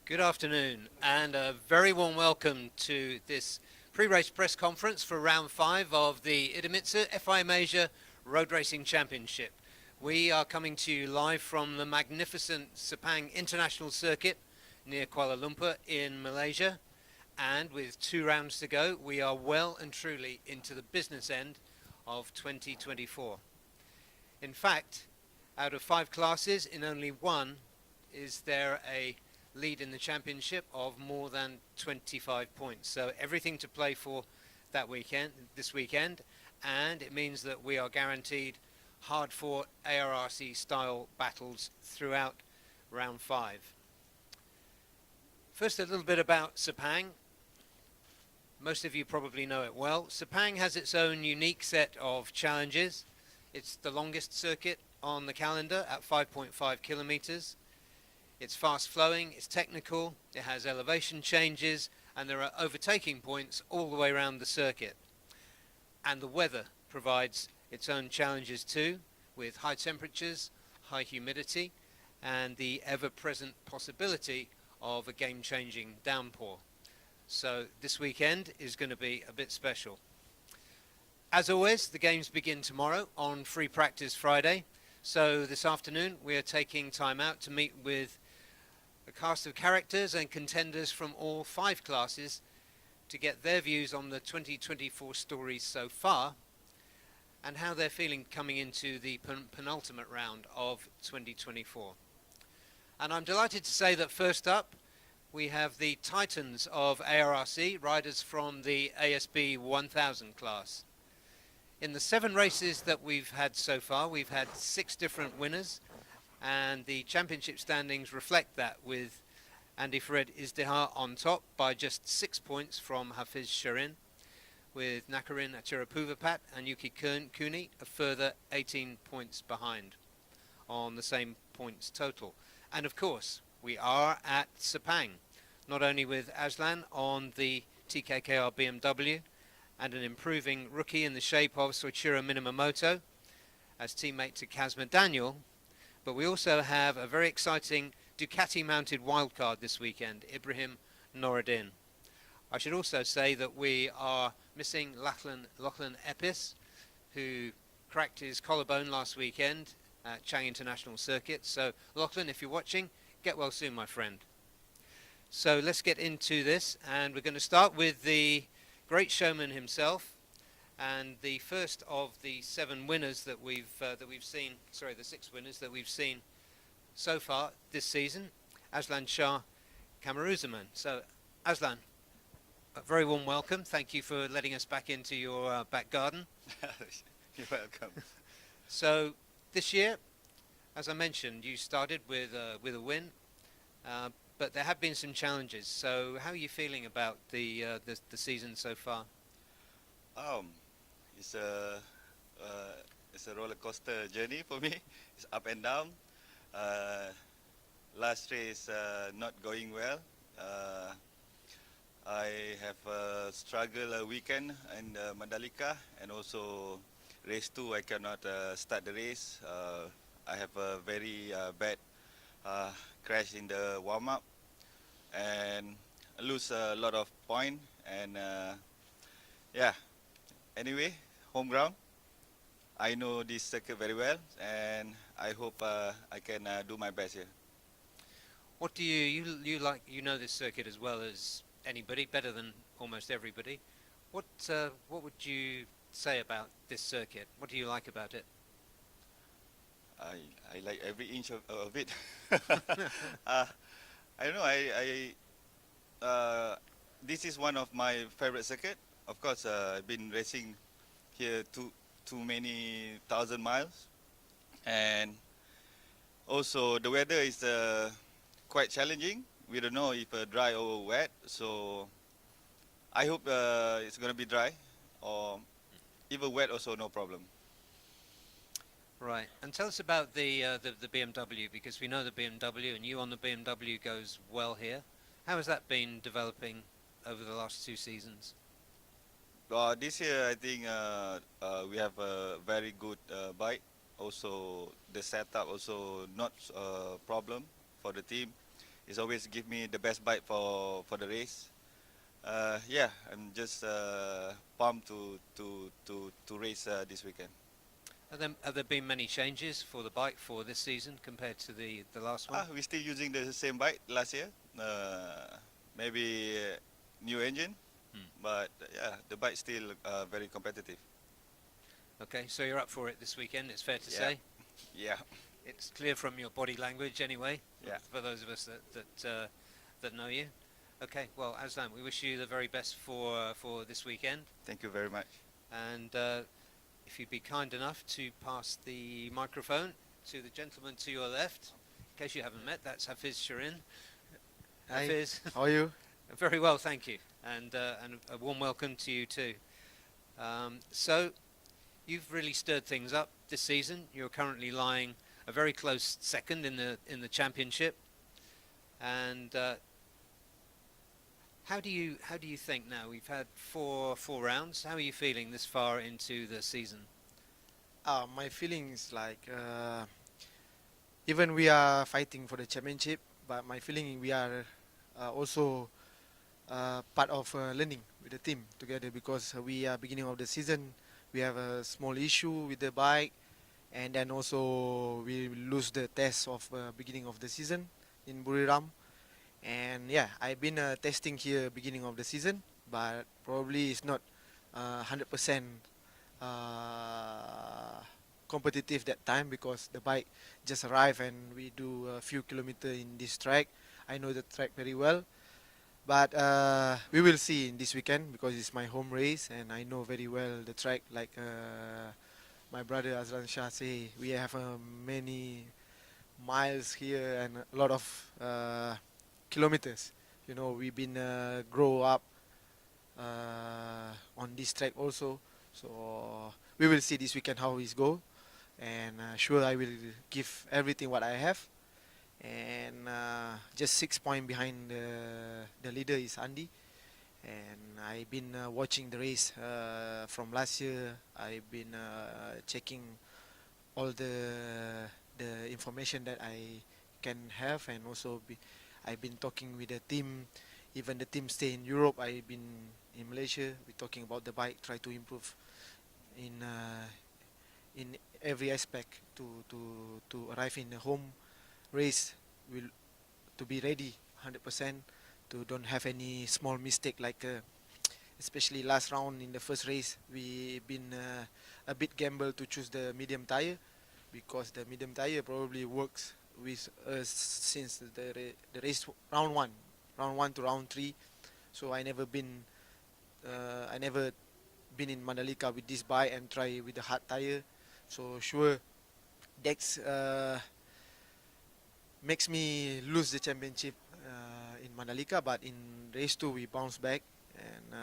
Good afternoon and a very warm welcome to this pre-race press conference for round 5 of the Idemitsu FIM Asia Road Racing Championship. We are coming to you live from the magnificent Sepang International Circuit near Kuala Lumpur in Malaysia, and with 2 rounds to go we are well and truly into the business end of 2024. In fact, out of 5 classes, in only one is there a lead in the championship of more than 25 points. So everything to play for this weekend, and it means that we are guaranteed hard-fought ARRC style battles throughout round 5. First, a little bit about Sepang. Most of you probably know it well. Sepang has its own unique set of challenges. It's the longest circuit on the calendar at 5.5 kilometers. It's fast flowing, it's technical, it has elevation changes, and there are overtaking points all the way around the circuit. And the weather provides its own challenges too, with high temperatures, high humidity, and the ever-present possibility of a game-changing downpour. So this weekend is going to be a bit special. As always, the games begin tomorrow on Free Practice Friday. So this afternoon we are taking time out to meet with a cast of characters and contenders from all 5 classes to get their views on the 2024 stories so far and how they're feeling coming into the penultimate round of 2024. And I'm delighted to say that first up we have the titans of ARRC, riders from the ASB 1000 class. In the 7 races that we've had so far, we've had 6 different winners, and the championship standings reflect that, with Andy Farid Izdihar on top by just 6 points from Hafiz Sharin, with Nakarin Achirapuvapat and Yuki Kuni a further 18 points behind on the same points total. And of course, we are at Sepang, not only with Aslan on the TKKR BMW and an improving rookie in the shape of Soichiro Minamoto as teammate to Kazma Daniel, but we also have a very exciting Ducati-mounted wildcard this weekend, Ibrahim Noureddin. I should also say that we are missing Lachlan Epis, who cracked his collarbone last weekend at Chang International Circuit. So, Lachlan, if you're watching, get well soon, my friend. So let's get into this, and we're going to start with the great showman himself, and the first of the 7 winners that we've seen, the 6 winners that we've seen so far this season, Aslan Shah Kamaruzaman. So, Aslan, a very warm welcome. Thank you for letting us back into your back garden. You're welcome. So, this year, as I mentioned, you started with a win, but there have been some challenges. So, how are you feeling about the season so far? It's a roller coaster journey for me. It's up and down. Last race not going well. I have a struggle weekend in Mandalika, and also race 2 I cannot start the race. I have a very bad crash in the warm-up and lose a lot of points, and yeah, anyway, home ground. I know this circuit very well, and I hope I can do my best here. What do you like? You know this circuit as well as anybody, better than almost everybody. What would you say about this circuit? What do you like about it? I like every inch of it. I don't know. This is one of my favorite circuit. Of course, I've been racing here too many thousand miles, and also the weather is quite challenging. We don't know if dry or wet, so I hope it's gonna be dry, or even wet also no problem. Right, and tell us about the BMW, because we know the BMW, and you on the BMW goes well here. How has that been developing over the last 2 seasons? This year I think we have a very good bike. Also the setup also not a problem for the team. He's always give me the best bike for the race. Yeah, I'm just pumped to race this weekend. Have there been many changes for the bike for this season compared to the last one? We're still using the same bike last year. Maybe new engine, but yeah, the bike's still very competitive. Okay, so you're up for it this weekend, it's fair to Yeah. say. Yeah, It's clear from your body language anyway, yeah. for those of us that know you. Okay, well, Aslan, we wish you the very best for this weekend. Thank you very much. And if you'd be kind enough to pass the microphone to the gentleman to your left, in case you haven't met, that's Hafiz Shirin. Hi. Hafiz, How are you? very well, thank you, and a warm welcome to you too. So, you've really stirred things up this season. You're currently lying a very close second in the championship, and how do you think now? We've had four rounds. How are you feeling this far into the season? My feeling is like even we are fighting for the championship, but my feeling we are also part of learning with the team together because we are beginning of the season. We have a small issue with the bike, and then also we lose the test of beginning of the season in Buriram. And yeah, I've been testing here beginning of the season, but probably it's not 100% competitive that time because the bike just arrived and we do a few kilometers in this track. I know the track very well, but we will see in this weekend because it's my home race and I know very well the track. Like my brother Azran Shah say, we have many miles here and a lot of kilometers. You know, we've been grow up on this track also. So we will see this weekend how it go, and sure I will give everything what I have. And just 6 points behind the leader is Andy. And I've been watching the race from last year. I've been checking all the information that I can have, and also I've been talking with the team. Even the team stay in Europe. I've been in Malaysia. We're talking about the bike, try to improve in every aspect to arrive in the home race, will to be ready 100%, to don't have any small mistake like especially last round in the first race we been a bit gamble to choose the medium tire because the medium tire probably works with us since the race round one to round 3. So I never been in Mandalika with this bike and try with the hard tire. So sure that's makes me lose the championship in Mandalika, but in race 2 we bounced back and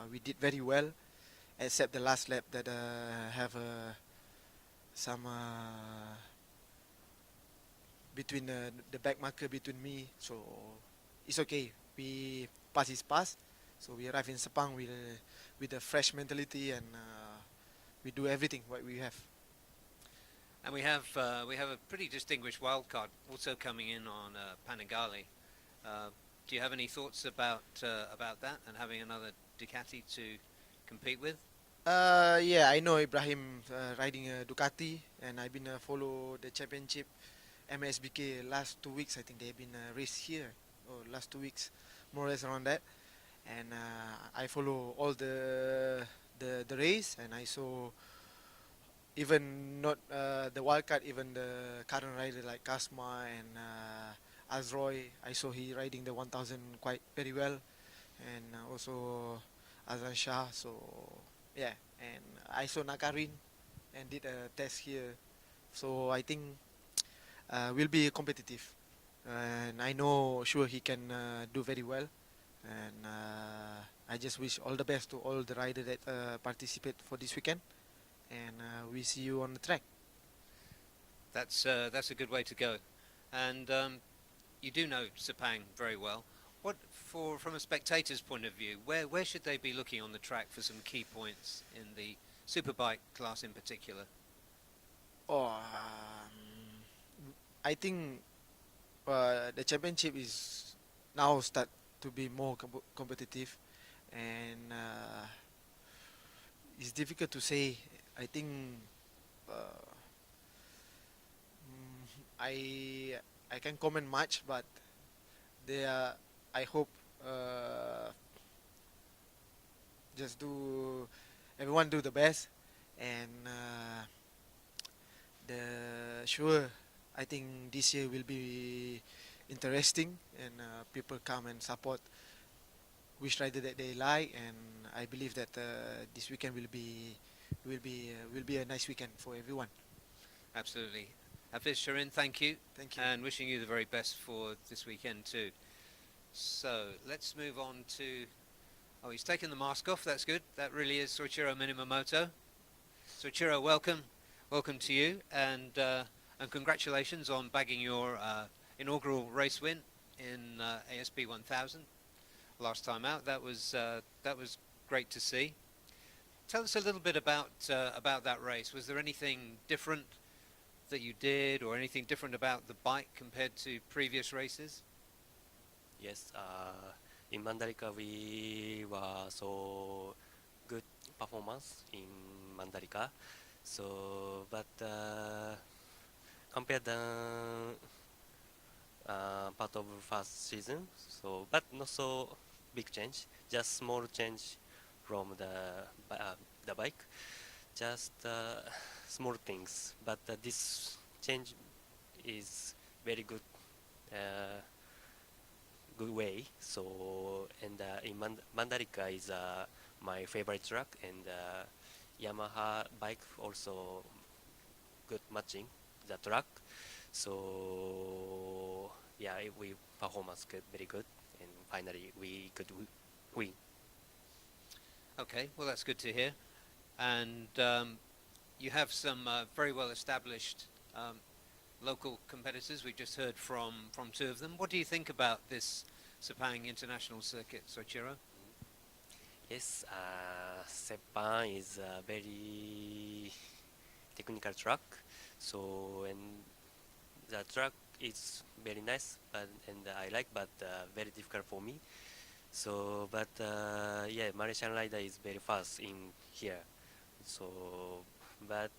we did very well, except the last lap that have some between the back marker between me. So it's okay, we pass is pass. So we arrive in Sepang with a fresh mentality, and we do everything what we have. And we have a pretty distinguished wildcard also coming in on Panigale. Do you have any thoughts about that and having another Ducati to compete with? Yeah, I know Ibrahim riding a Ducati, and I've been follow the championship MSBK last 2 weeks. I think they've been race here, or last 2 weeks, more or less around that. And I follow all the race, and I saw even not the wildcard, even the current rider like Kasma and Azroy. I saw he riding the 1000 quite very well, and also Azan Shah. So yeah, and I saw Nakarin and did a test here. So I think will be competitive, and I know sure he can do very well. And I just wish all the best to all the riders that participate for this weekend, and we see you on the track. That's a good way to go, and you do know Sepang very well. What from a spectator's point of view, where should they be looking on the track for some key points in the superbike class in particular? Oh, I think the championship is now start to be more competitive, and it's difficult to say. I think uh, I can't comment much, but there I hope just do everyone do the best, and the sure I think this year will be interesting, and people come and support which rider that they like, and I believe that this weekend will be a nice weekend for everyone. Absolutely. Hafiz, Sharin, thank you. Thank you. And wishing you the very best for this weekend too. So let's move on to... Oh, he's taken the mask off. That's good. That really is Soichiro Minamoto. Soichiro, welcome. Welcome to you. And congratulations on bagging your inaugural race win in ASP 1000 last time out. That was great to see. Tell us a little bit about that race. Was there anything different that you did, or anything different about the bike compared to previous races? Yes, in Mandalika we were so good performance in Mandalika. So, but compared the part of first season, so but not so big change, just small change from the bike, just small things. But this change is very good. Good way. So, and in Mandalika is my favorite track, and Yamaha bike also good matching the track. So yeah, we performance good, very good, and finally we could win. Okay, well that's good to hear. And you have some very well established local competitors. We've just heard from two of them. What do you think about this Sepang International Circuit, Soichiro? Yes, Sepang is a very technical track. So, and the track is very nice, and I like, but very difficult for me. So, but yeah, Malaysian rider is very fast in here. So, but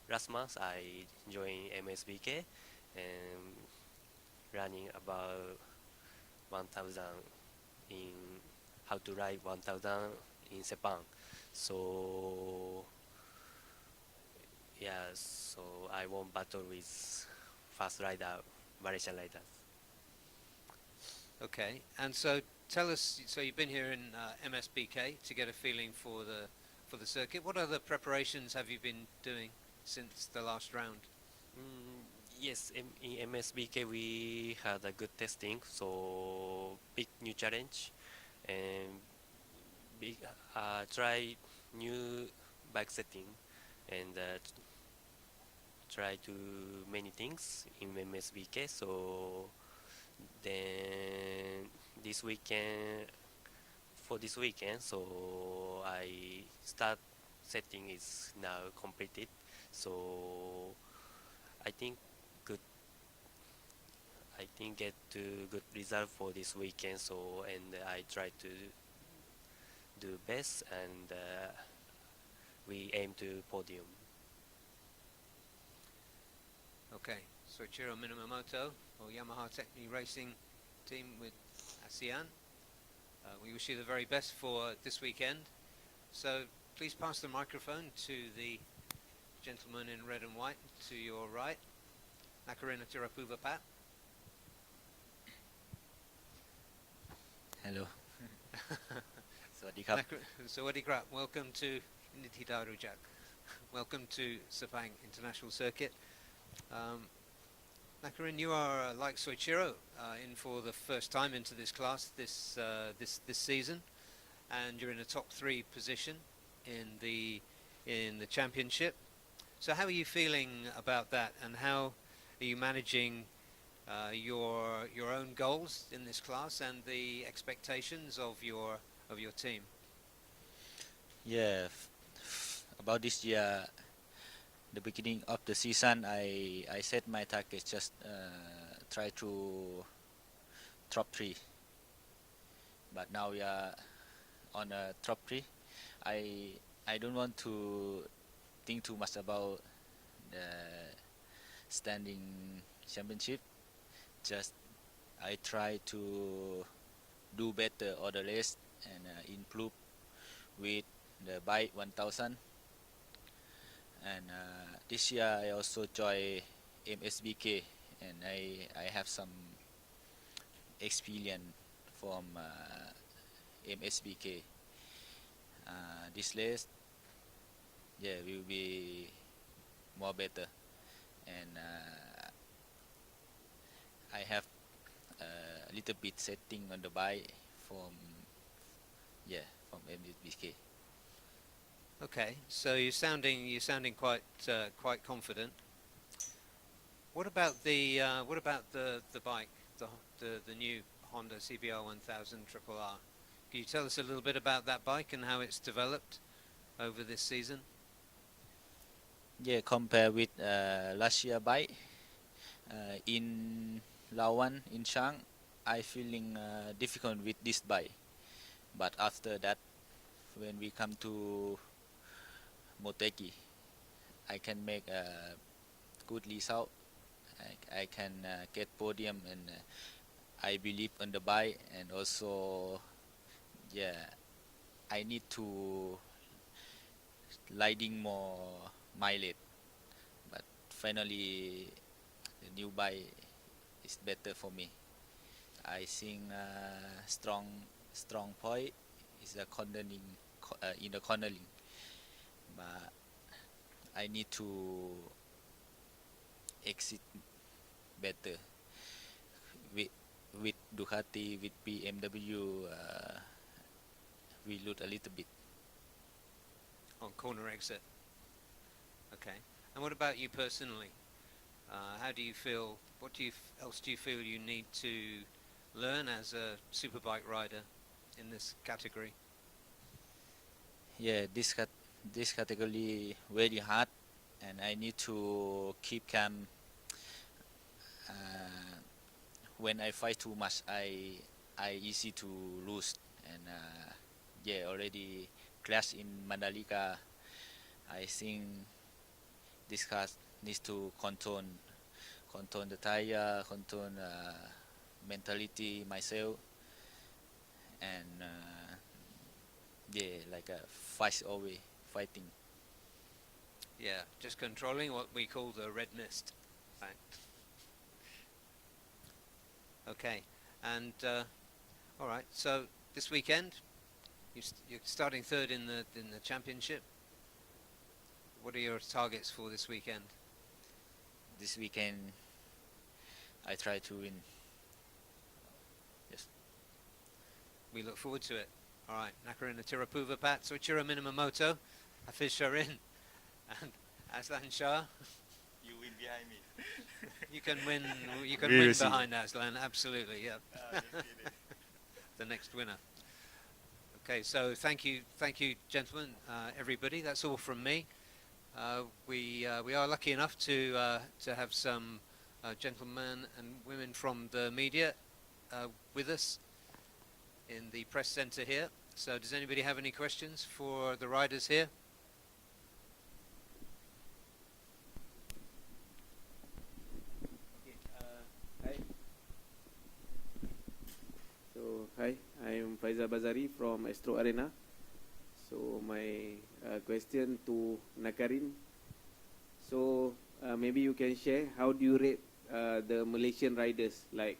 last month I joined MSBK and running about 1000 in how to ride 1000 in Sepang. So yeah, so I won battle with fast rider, Malaysian riders. Okay, and so tell us. So you've been here in MSBK to get a feeling for the circuit. What other preparations have you been doing since the last round? Yes, in MSBK we had a good testing, so big new challenge, and big try new bike setting, and try to many things in MSBK. So then this weekend, for this weekend, so I start setting is now completed. So I think good. I think get to good result for this weekend. So, and I try to do best, and we aim to podium. Okay, Soichiro Minamoto for Yamaha Techni Racing team with ASEAN. We wish you the very best for this weekend. So please pass the microphone to the gentleman in red and white to your right, Nakarina Tirapuvapat. Hello. Sawadee krap. Sawadee krap. Welcome to Nitidarujak. Welcome to Sepang International Circuit. Nakarin, you are like Soichiro, in for the first time into this class this season, and you're in a top 3 position in the championship. So how are you feeling about that, and how are you managing your own goals in this class and the expectations of your team? Yeah, about this year, the beginning of the season, I set my target just try to top 3, but now we are on a top 3. I don't want to think too much about the standing championship. Just I try to do better all the race and improve with the bike 1000. And this year I also join MSBK, and I have some experience from MSBK. This race, yeah, will be more better, and I have a little bit setting on the bike from MSBK. Okay, so you're sounding quite confident. What about the bike, the new Honda CBR 1000 Triple R? Can you tell us a little bit about that bike and how it's developed over this season? Yeah, compared with last year bike in Lawan in Chang, I feeling difficult with this bike. But after that, when we come to Motegi, I can make a good result. I can get podium, and I believe on the bike, and also I need to riding more mileage. But finally, the new bike is better for me. I think strong point is the cornering in the cornering, but I need to exit better with Ducati, with BMW. We lose a little bit on corner exit. Okay, and what about you personally? How do you feel? What else do you feel you need to learn as a superbike rider in this category? Yeah, this category very hard, and I need to keep calm. When I fight too much, I easy to lose, and already crash in Mandalika. I think this car needs to control the tire, control mentality myself, and like a fight always fighting. Yeah, just controlling what we call the red mist. Right. Okay, and all right. So this weekend, you're starting third in the championship. What are your targets for this weekend? This weekend, I try to win. Yes. We look forward to it. All right, Nakarina Tirapuva Pat, Soichiro Minamoto, Hafiz Sharin, and Aslan Shah. You win behind me. You can win. You can We win will see. behind Aslan. Absolutely, yeah. The next winner. Okay, so thank you, gentlemen, everybody. That's all from me. We are lucky enough to have some gentlemen and women from the media with us in the press center here. So does anybody have any questions for the riders here? Hi. So hi, I am Faizal Bazari from Astro Arena. So my question to Nakarin. So maybe you can share how do you rate the Malaysian riders like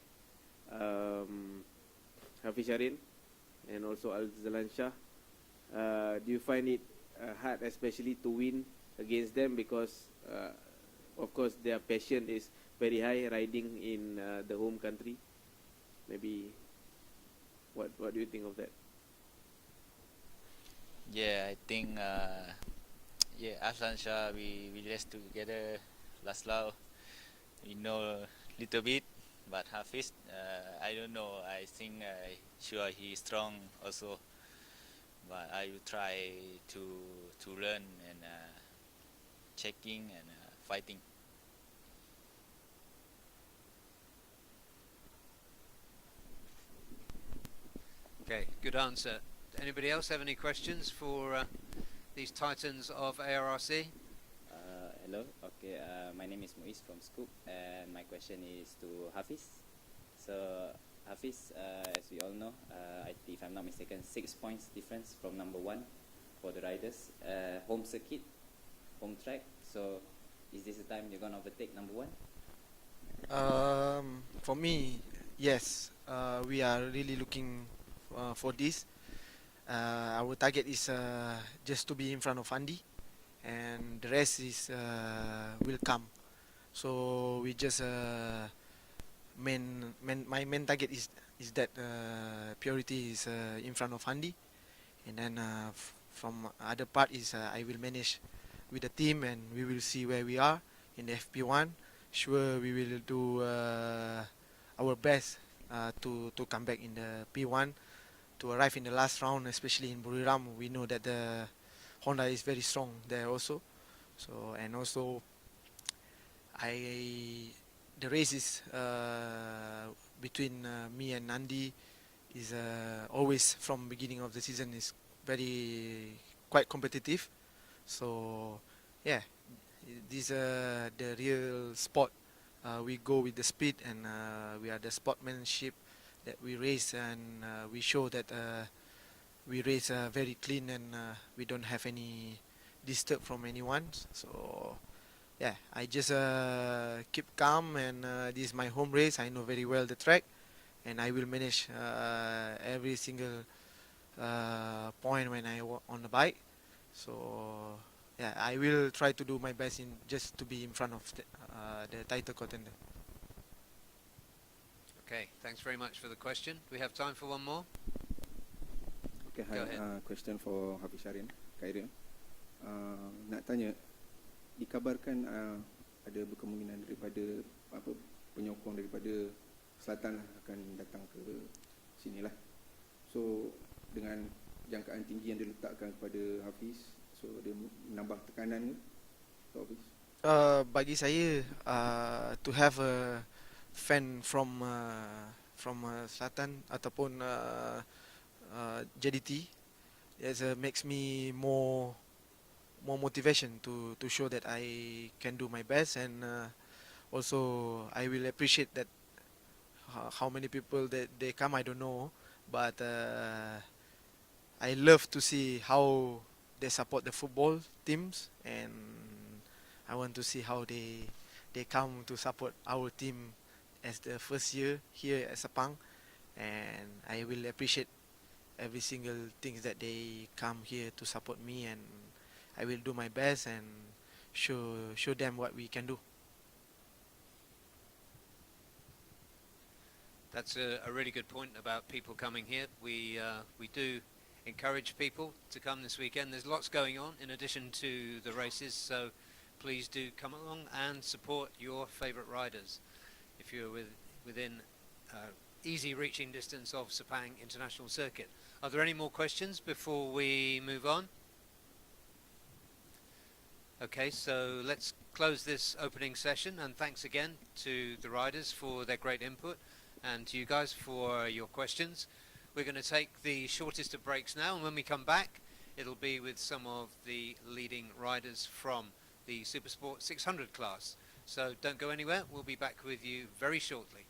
Hafiz Sharin and also Al-Zalan Shah. Do you find it hard, especially to win against them, because of course their passion is very high riding in the home country? Maybe what do you think of that? Yeah, I think Aslan Shah, we race together last year. We know a little bit, but Hafiz, I don't know. I think sure he's strong also, but I will try to learn and checking and fighting. Okay, good answer. Anybody else have any questions for these titans of ARRC? Hello, okay, my name is Muiz from Scoop, and my question is to Hafiz. So, Hafiz, as we all know, if I'm not mistaken, 6 points difference from number 1 for the riders. Home circuit, home track, so is this the time you're going to overtake number 1? For me, yes, we are really looking for this. Our target is just to be in front of Andy, and the rest is will come. So we just my main target is that purity is in front of Andy, and then from other part is I will manage with the team, and we will see where we are in the FP1. Sure, we will do our best to come back in the P1 to arrive in the last round, especially in Buriram. We know that the Honda is very strong there also. So, and also the race is between me and Nandi is always from beginning of the season is quite competitive. So yeah, this the real sport. We go with the speed, and we are the sportsmanship that we race, and we show that we race very clean, and we don't have any disturb from anyone. So yeah, I just keep calm, and this is my home race. I know very well the track, and I will manage every single point when I on the bike. So yeah, I will try to do my best in just to be in front of the title contender. Okay, thanks very much for the question. We have time for one more. Okay, Go ahead. Question for Hafiz Syarian, Khairil. Nak tanya, dikabarkan ada berkemungkinan daripada penyokong daripada selatan lah akan datang ke sini lah. So dengan jangkaan tinggi yang diletakkan kepada Hafiz, so dia menambah tekanan ke untuk Hafiz? Bagi saya, to have a fan from Selatan ataupun JDT, it makes me more motivation to show that I can do my best, and also I will appreciate that how many people that they come, I don't know, but I love to see how they support the football teams, and I want to see how they come to support our team as the first year here at Sepang, and I will appreciate every single thing that they come here to support me, and I will do my best and show them what we can do. That's a really good point about people coming here. We do encourage people to come this weekend. There's lots going on in addition to the races, so please do come along and support your favourite riders. If you're within easy reaching distance of Sepang International Circuit. Are there any more questions before we move on? Okay, so let's close this opening session, and thanks again to the riders for their great input and to you guys for your questions. We're going to take the shortest of breaks now, and when we come back it'll be with some of the leading riders from the Supersport 600 class. So don't go anywhere, we'll be back with you very shortly.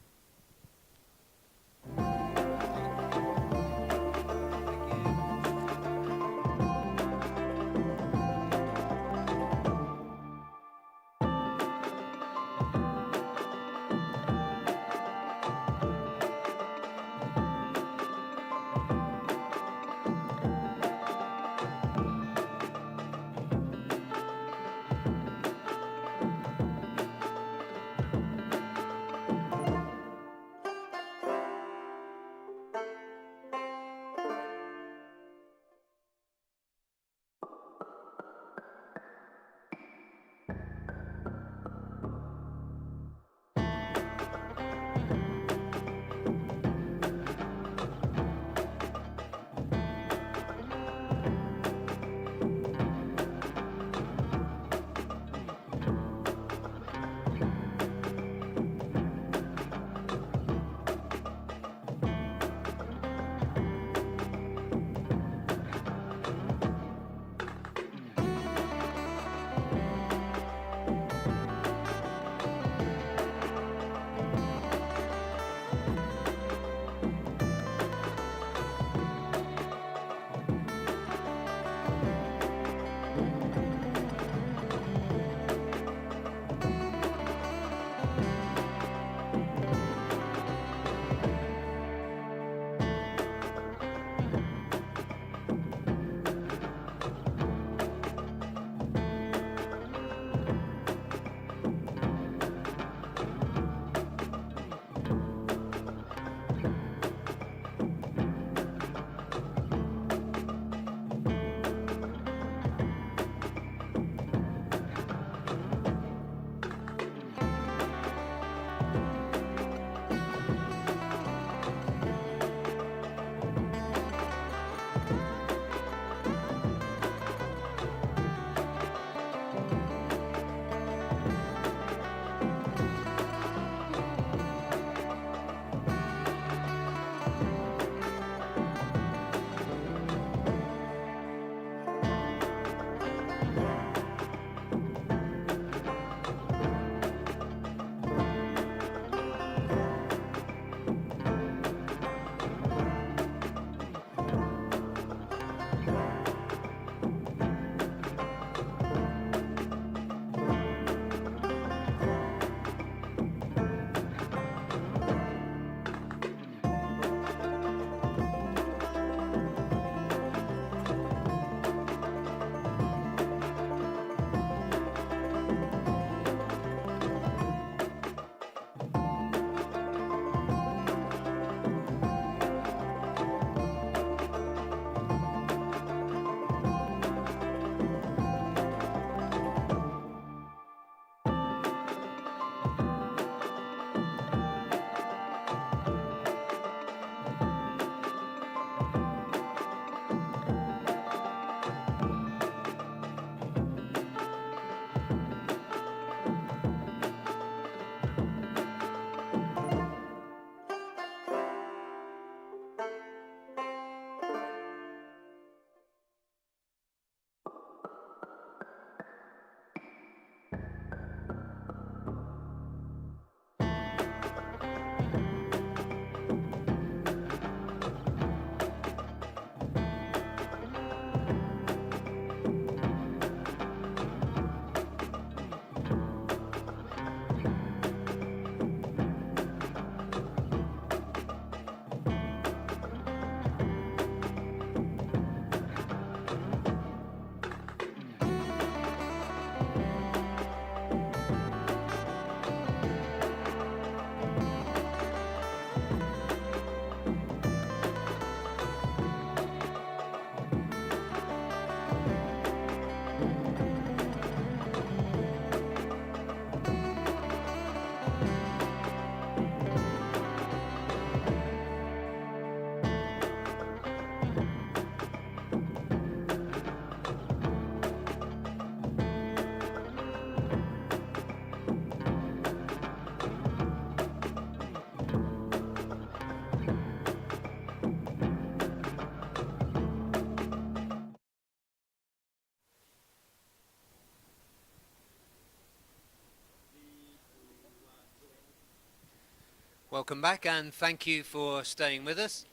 Welcome back, and thank you for staying with us.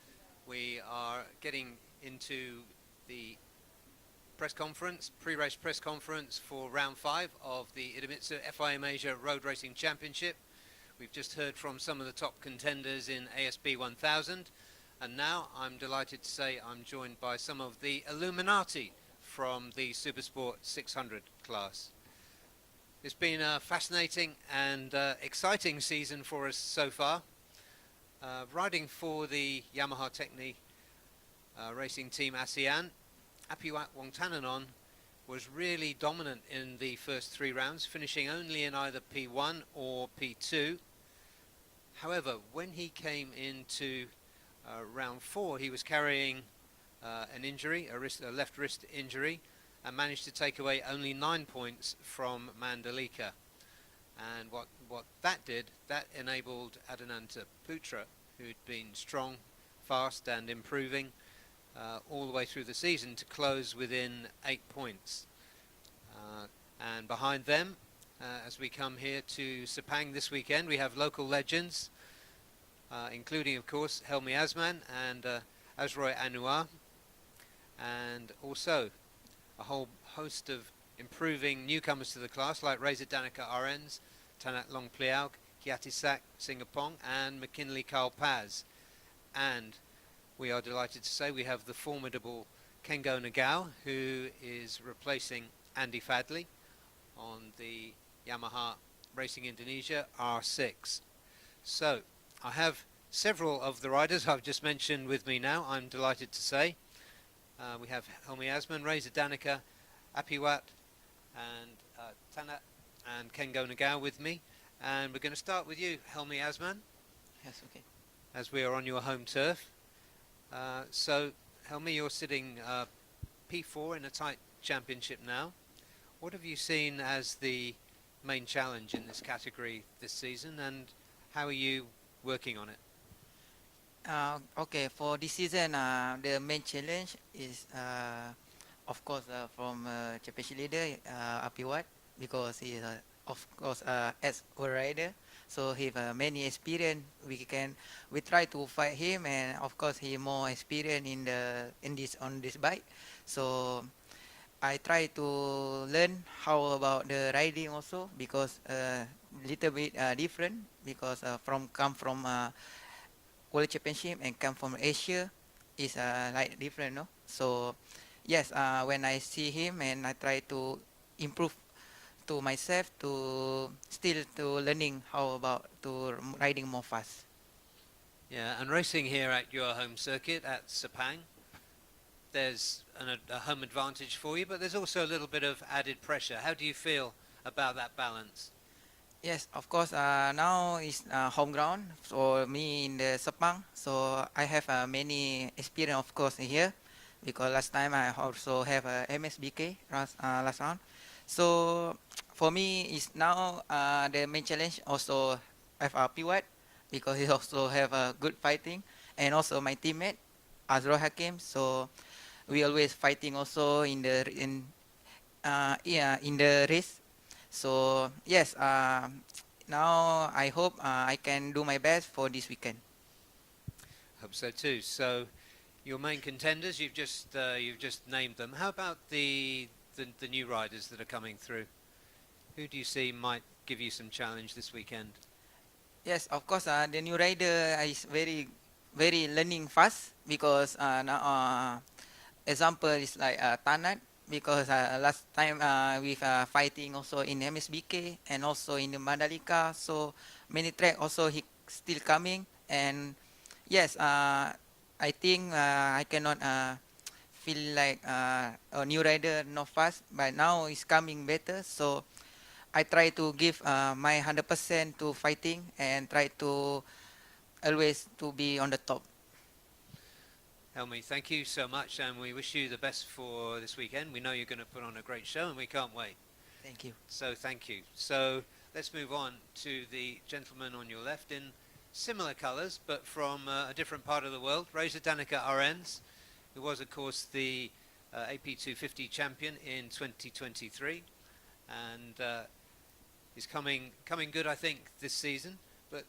We are getting into the press conference, pre-race press conference for round 5 of the Idemitsu FIM Asia Road Racing Championship. We've just heard from some of the top contenders in ASB 1000, and now I'm delighted to say I'm joined by some of the Illuminati from the Supersport 600 class. It's been a fascinating and exciting season for us so far. Riding for the Yamaha Techni racing team ASEAN, Apiwat Wongtananon was really dominant in the first 3 rounds, finishing only in either P1 or P2. However, when he came into round 4, he was carrying an injury, a left wrist injury, and managed to take away only 9 points from Mandalika. And what that did, that enabled Adananta Putra, who'd been strong, fast and improving all the way through the season, to close within 8 points. And behind them, as we come here to Sepang this weekend, we have local legends, including of course Helmi Asman and Azroy Anwar, and also a whole host of improving newcomers to the class like Reza Danica Arens, Tanat Long Pliaug, Kiatisak Singapong and McKinley Carl Paz. And we are delighted to say we have the formidable Kengo Nagao, who is replacing Andy Fadley on the Yamaha Racing Indonesia R6. So I have several of the riders I've just mentioned with me now, I'm delighted to say. We have Helmi Asman, Reza Danica, Apiwat and Tanat and Kengo Nagao with me. And we're going to start with you, Helmi Asman. Yes, okay. As we are on your home turf. So, Helmi, you're sitting P4 in a tight championship now. What have you seen as the main challenge in this category this season, and how are you working on it? Okay, for this season, the main challenge is, of course, from championship leader, Apiwat, because he is, of course, as a rider, so he have many experience. We try to fight him, and of course, he more experienced on this bike. So I try to learn how about the riding also, because little bit different, because come from World Championship and come from Asia is like different, no? So yes, when I see him and I try to improve to myself, to still to learning how about to riding more fast. Yeah, and racing here at your home circuit at Sepang, there's a home advantage for you, but there's also a little bit of added pressure. How do you feel about that balance? Yes, of course. Now is home ground for me in the Sepang, so I have many experience, of course, here, because last time I also have a MSBK last round. So for me, is now the main challenge also have Piwat, because he also have a good fighting, and also my teammate Azro Hakim. So we always fighting also in the race. So yes, now I hope I can do my best for this weekend. Hope so too. So your main contenders, you've just named them. How about the new riders that are coming through? Who do you see might give you some challenge this weekend? Yes, of course. The new rider is very learning fast, because now example is like Tanat, because last time with fighting also in MSBK and also in the Mandalika, so many track also he still coming. And yes, I think I cannot feel like a new rider not fast, but now it's coming better. So I try to give my 100% to fighting and try to always to be on the top. Helmi, thank you so much, and we wish you the best for this weekend. We know you're going to put on a great show, and we can't wait. Thank you. So thank you. So let's move on to the gentleman on your left in similar colours, but from a different part of the world. Reza Danica Arens, who was, of course, the AP250 champion in 2023, and is coming good, I think, this season. But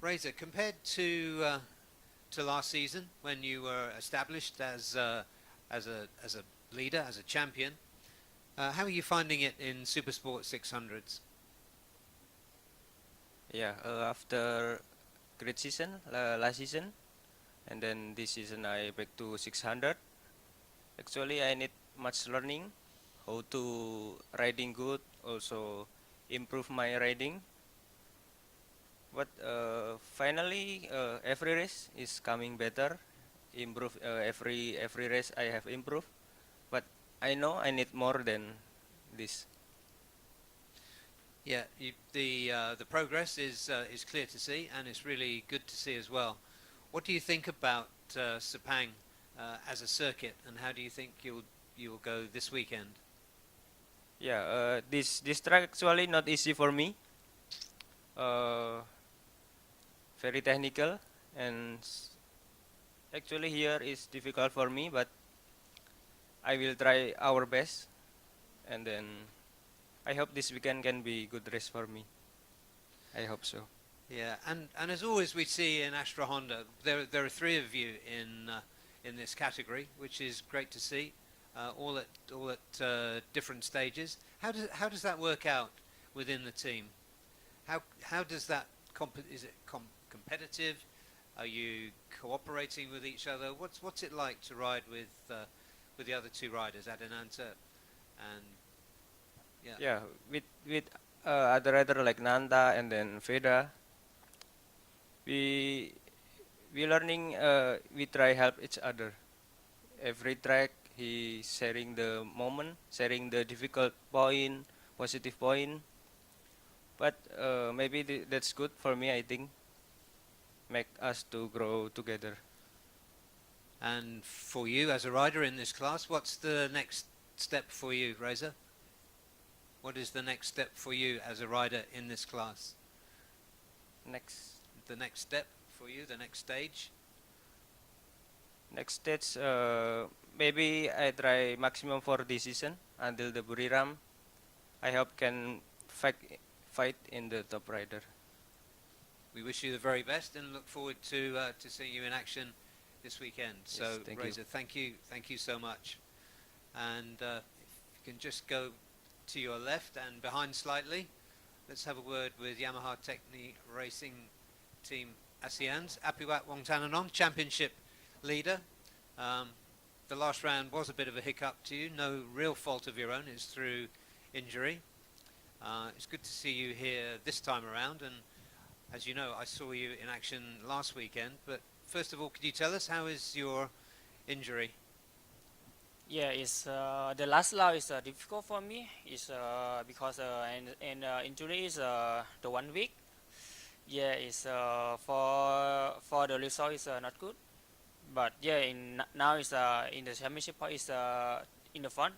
Razor, compared to last season when you were established as a leader, as a champion, how are you finding it in Supersport 600s? Yeah, after great season last season, and then this season I back to 600. Actually, I need much learning how to riding good, also improve my riding. But finally, every race is coming better. Improve every race I have improved. But I know I need more than this. Yeah, the progress is clear to see, and it's really good to see as well. What do you think about Sepang as a circuit, and how do you think you'll go this weekend? Yeah, this track actually not easy for me. Uh, Very technical, and actually here is difficult for me, but I will try our best, and then I hope this weekend can be good race for me. I hope so. Yeah, and as always we see in Astra Honda, there are three of you in this category, which is great to see, all at different stages. How does that work out within the team? How does that is it competitive? Are you cooperating with each other? What's it like to ride with the other two riders, Adenanta and Yeah, with other rider like Nanda and then Veda, we learning. We try help each other. Every track he sharing the moment, sharing the difficult point, positive point. But maybe that's good for me. I think make us to grow together. And for you as a rider in this class, what's the next step for you, Reza? What is the next step for you as a rider in this class? The next step for you, the next stage? Next stage, maybe I try maximum for this season until the Buriram. I hope can fight in the top rider. We wish you the very best and look forward to seeing you in action this weekend. Yes, So, thank Reza, thank you so much. And if you can just go to your left and behind slightly, let's have a word with Yamaha Techni Racing Team ASEAN's Apiwat Wongtananon, championship leader. The last round was a bit of a hiccup to you, no real fault of your own, it's through injury. It's good to see you here this time around, and as you know, I saw you in action last weekend, but first of all, could you tell us, how is your injury? Yeah, it's the last lap is difficult for me. It's because injury is the 1 week. Yeah, it's for the result is not good. But yeah, now it's in the championship part is in the front.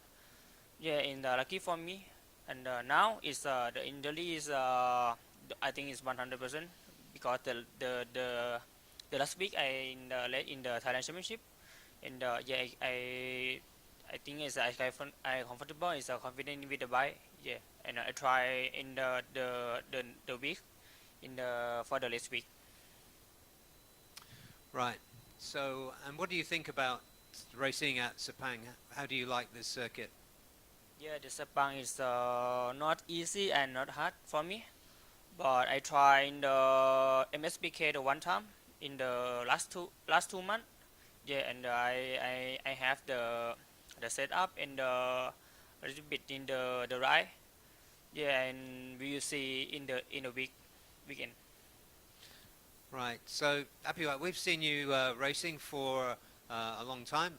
Yeah, lucky for me. And now is the injury is I think it's 100% because the last week I in the Thailand championship, and yeah, I think is I comfortable, is confident with the bike. Yeah, and I try in the week for the last week. Right. So, and what do you think about racing at Sepang? How do you like this circuit? Yeah, the Sepang is not easy and not hard for me, but I try in the MSBK the one time in the last 2 months. Yeah, and I have the setup and a little bit in the ride. Yeah, and we will see in the weekend. Right. So, Apiwat, we've seen you racing for a long time.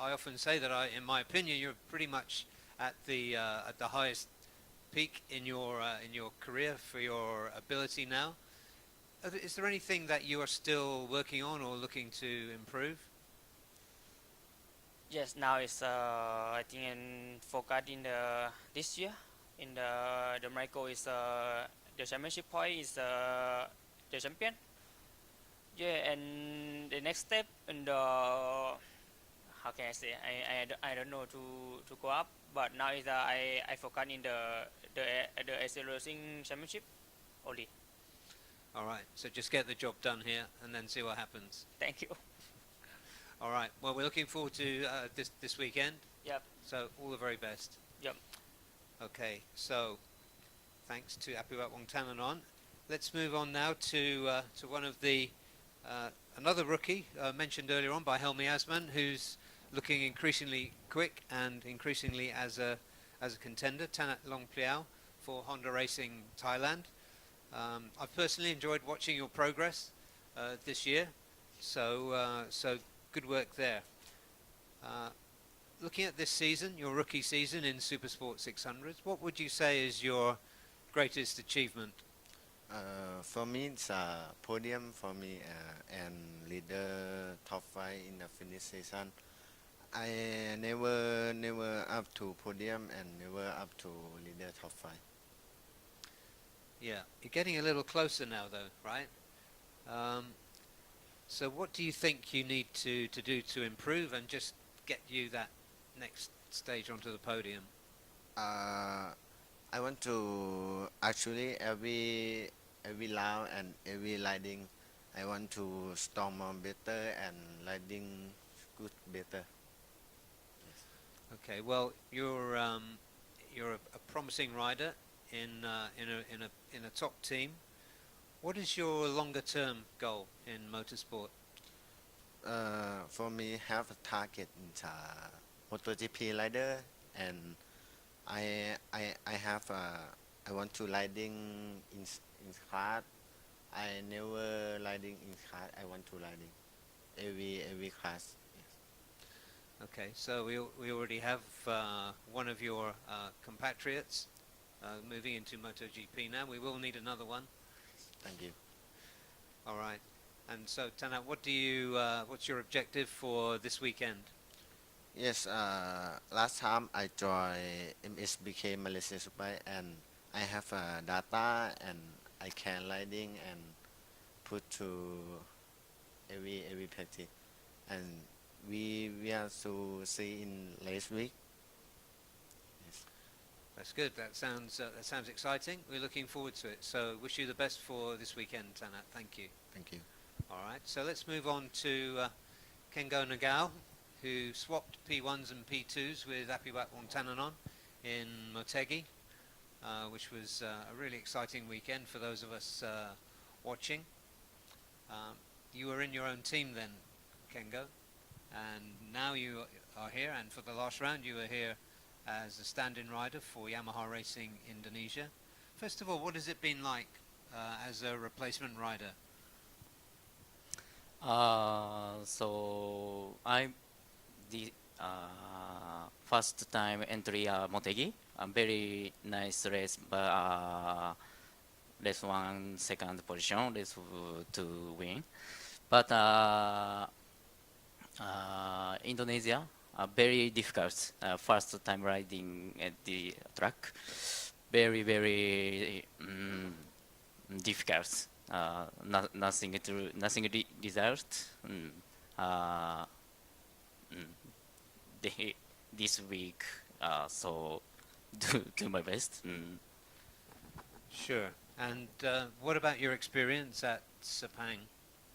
I often say that, in my opinion, you're pretty much at the highest peak in your career for your ability now. Is there anything that you are still working on or looking to improve? Yes, now it's I think in focus in this year in the my goal is the championship point is the champion. Yeah, and the next step and how can I say, I don't know to go up, but now is I focus in the Asia Racing Championship only. All right. So just get the job done here and then see what happens. Thank you. All right. Well, we're looking forward to this weekend. Yep. So all the very best. Yep. Okay. So thanks to Apiwat Wongtananon. Let's move on now to one of the another rookie mentioned earlier on by Helmi Asman, who's looking increasingly quick and increasingly as a contender, Tanat Longpliao for Honda Racing Thailand. I've personally enjoyed watching your progress this year, so good work there. Looking at this season, your rookie season in Supersport 600, what would you say is your greatest achievement? For me, it's a podium for me and leader top 5 in the finish season. I never up to podium and never up to leader top 5. Yeah, you're getting a little closer now though, right? So what do you think you need to do to improve and just get you that next stage onto the podium? I want to actually every round and every riding, I want to storm on better and riding good better. Okay, well you're a promising rider in a top team. What is your longer term goal in motorsport? For me, have a target in MotoGP rider, and I have I want to riding in kart. I never riding in kart. I want to riding every class. Yes. Okay, so we already have one of your compatriots moving into MotoGP now. We will need another one. Thank you. All right. And so Tanat, what's your objective for this weekend? Yes, last time I joined MSBK Malaysia Super and I have data and I can riding and put to every practice, and we are to see in last week. Yes. That's good. That sounds exciting. We're looking forward to it. So wish you the best for this weekend, Tanat. Thank you. Thank you. All right. So let's move on to Kengo Nagao, who swapped P1s and P2s with Apiwat Wongtananon in Motegi, which was a really exciting weekend for those of us watching. You were in your own team then, Kengo, and now you are here, and for the last round you were here as a stand-in rider for Yamaha Racing Indonesia. First of all, what has it been like as a replacement rider? So I'm the first time entry Motegi. A very nice race, but race 1 second position, race 2 win. But Indonesia, very difficult. First time riding at the track, very difficult. Nothing result. This week, so do my best. Sure. And what about your experience at Sepang?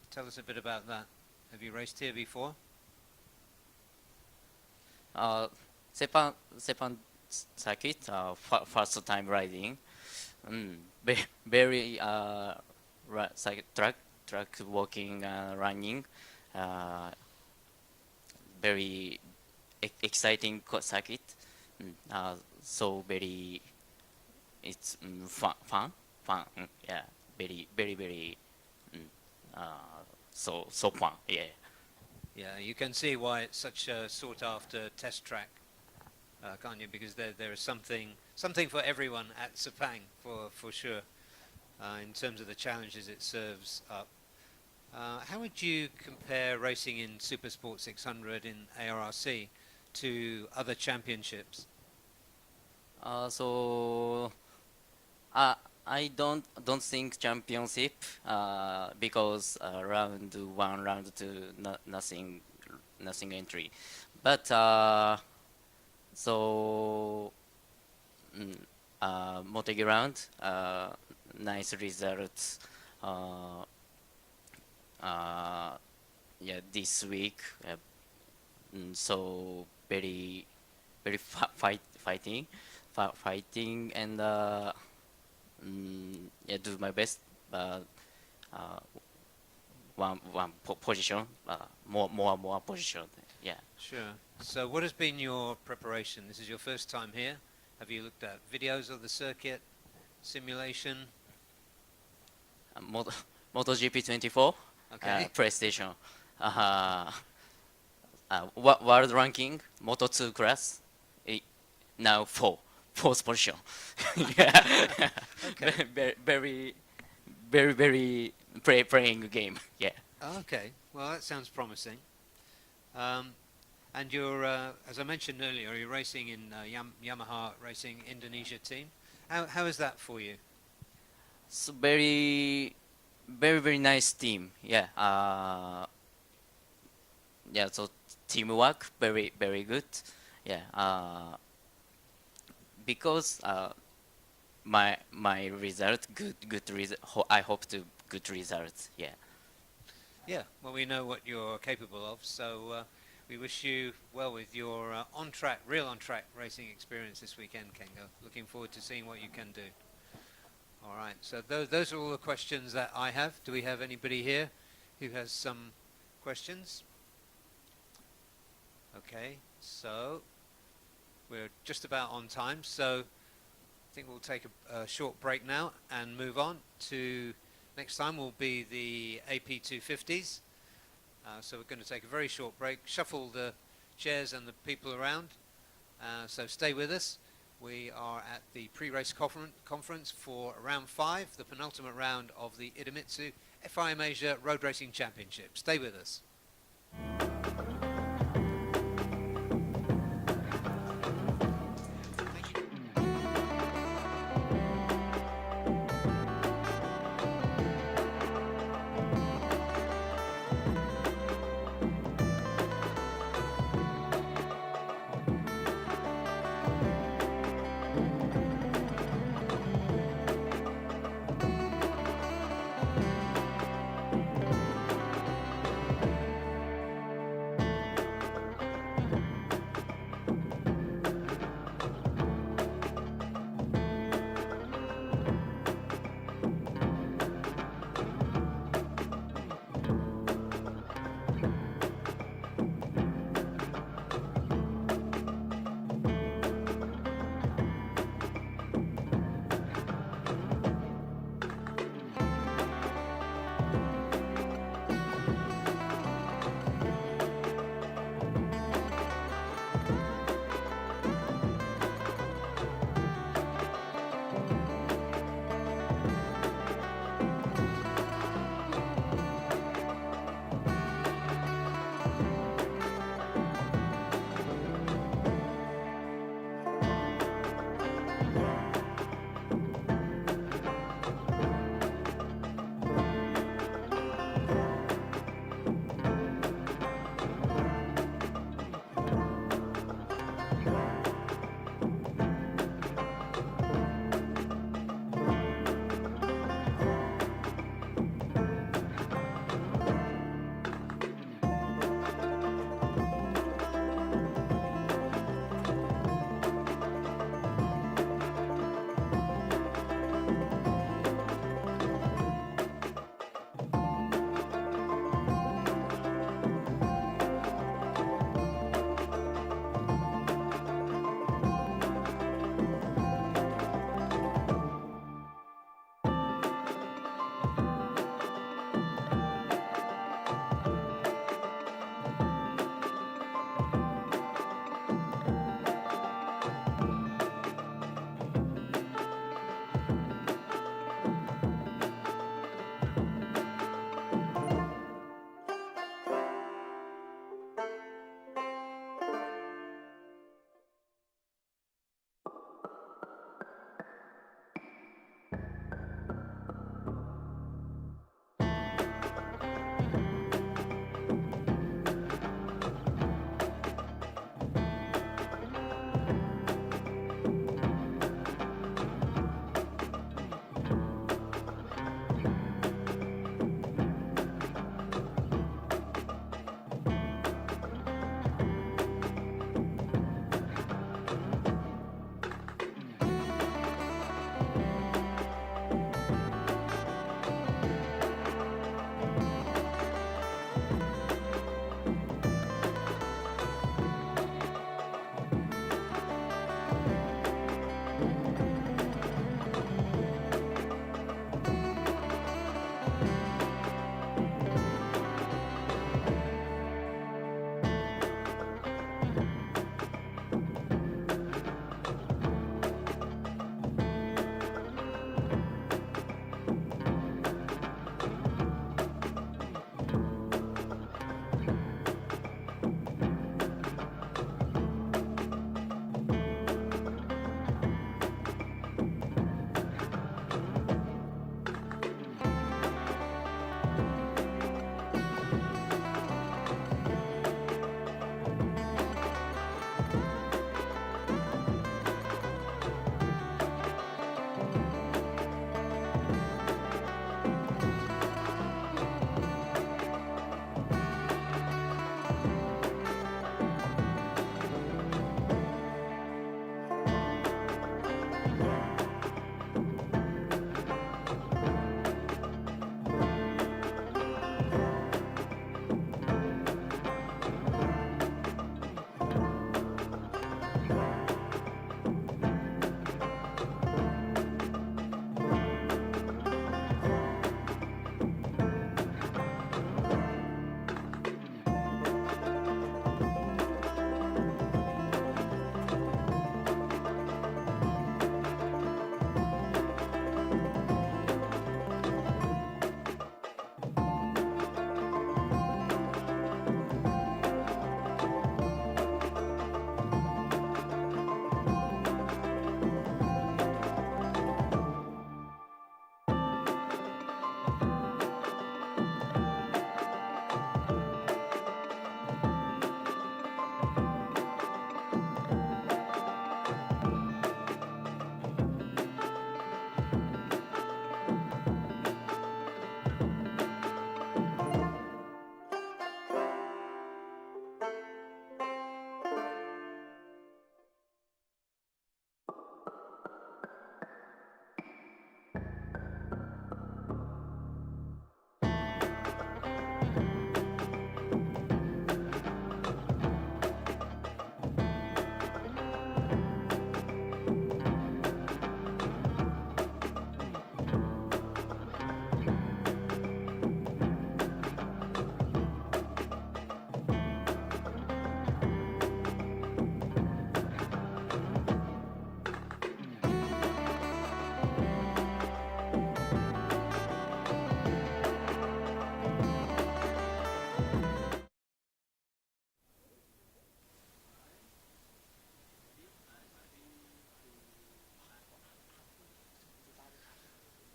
Tell us a bit about that. Have you raced here before? Sepang circuit, first time riding. Very track walking, running. Very exciting circuit. So very, it's fun. Yeah, very. So fun. Yeah. Yeah, you can see why it's such a sought-after test track, can't you? Because there is something for everyone at Sepang, for sure, in terms of the challenges it serves up. How would you compare racing in Supersport 600 in ARRC to other championships? So I don't think championship because round 1, round 2, nothing entry. But so Motegi round, nice results. uh, yeah, this week. So very fighting, and yeah, do my best. But uh, one position, more position. Yeah. Sure. So what has been your preparation? This is your first time here. Have you looked at videos of the circuit, simulation? MotoGP 24, Okay. PlayStation, world ranking, Moto2 class, now fourth position. Yeah. Okay. Very playing game. Yeah. Okay. Well, that sounds promising. And you're, as I mentioned earlier, you're racing in Yamaha Racing Indonesia team. How is that for you? So very nice team. Yeah. Yeah. So teamwork very good. Yeah. Because my result good result. I hope to good results. Yeah. Yeah. Well, we know what you're capable of, so we wish you well with your real on-track racing experience this weekend, Kengo. Looking forward to seeing what you can do. All right, so those are all the questions that I have. Do we have anybody here who has some questions? Okay, so we're just about on time, so I think we'll take a short break now and move on to next time will be the AP 250s. So we're going to take a very short break, shuffle the chairs and the people around, so stay with us. We are at the pre-race conference for round 5, the penultimate round of the Idemitsu FIM Asia Road Racing Championship. Stay with us.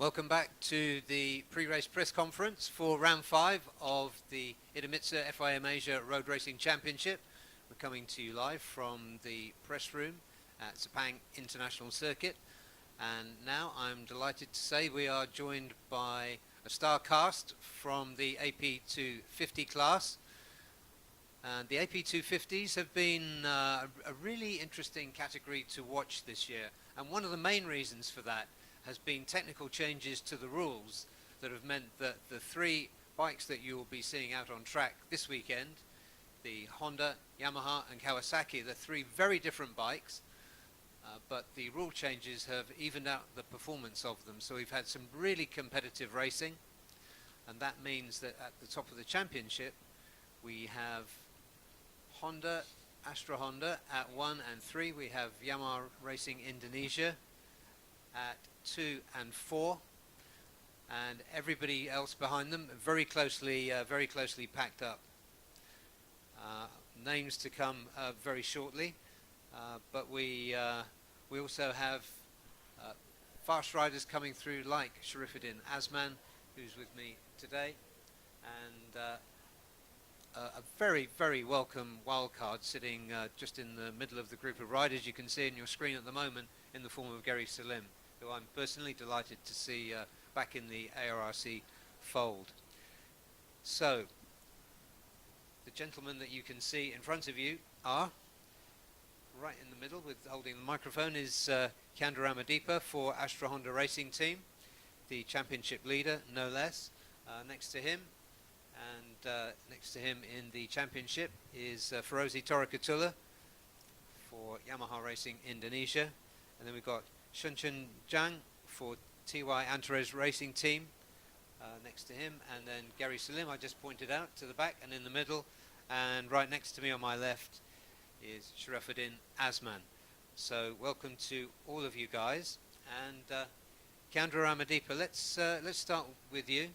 Welcome back to the pre-race press conference for round 5 of the Idemitsu FIM Asia Road Racing Championship. We're coming to you live from the press room at Sepang International Circuit, and now I'm delighted to say we are joined by a star cast from the AP250 class. And the AP250s have been a really interesting category to watch this year, and one of the main reasons for that has been technical changes to the rules that have meant that the 3 bikes that you will be seeing out on track this weekend, the Honda, Yamaha and Kawasaki, they're 3 very different bikes, but the rule changes have evened out the performance of them. So we've had some really competitive racing, and that means that at the top of the championship we have Honda, Astra Honda at 1 and 3. We have Yamaha Racing Indonesia at 2 and 4, and everybody else behind them very closely packed up. Names to come very shortly, but we also have fast riders coming through like Sharifuddin Azman, who's with me today, and a very welcome wildcard sitting just in the middle of the group of riders you can see on your screen at the moment, in the form of Gary Salim, who I'm personally delighted to see back in the ARRC fold. So, the gentleman that you can see in front of you are, right in the middle with holding the microphone, is Kiandra Ramadipa for Astra Honda Racing Team, the championship leader, no less. Next to him, and next to him in the championship, is Ferozi Torakatula for Yamaha Racing Indonesia. And then we've got Shunchun Zhang for TY Antares Racing Team next to him, and then Gary Salim, I just pointed out, to the back and in the middle, and right next to me on my left is Sharifuddin Azman. So welcome to all of you guys, and Kiandra Ramadipa, let's start with you.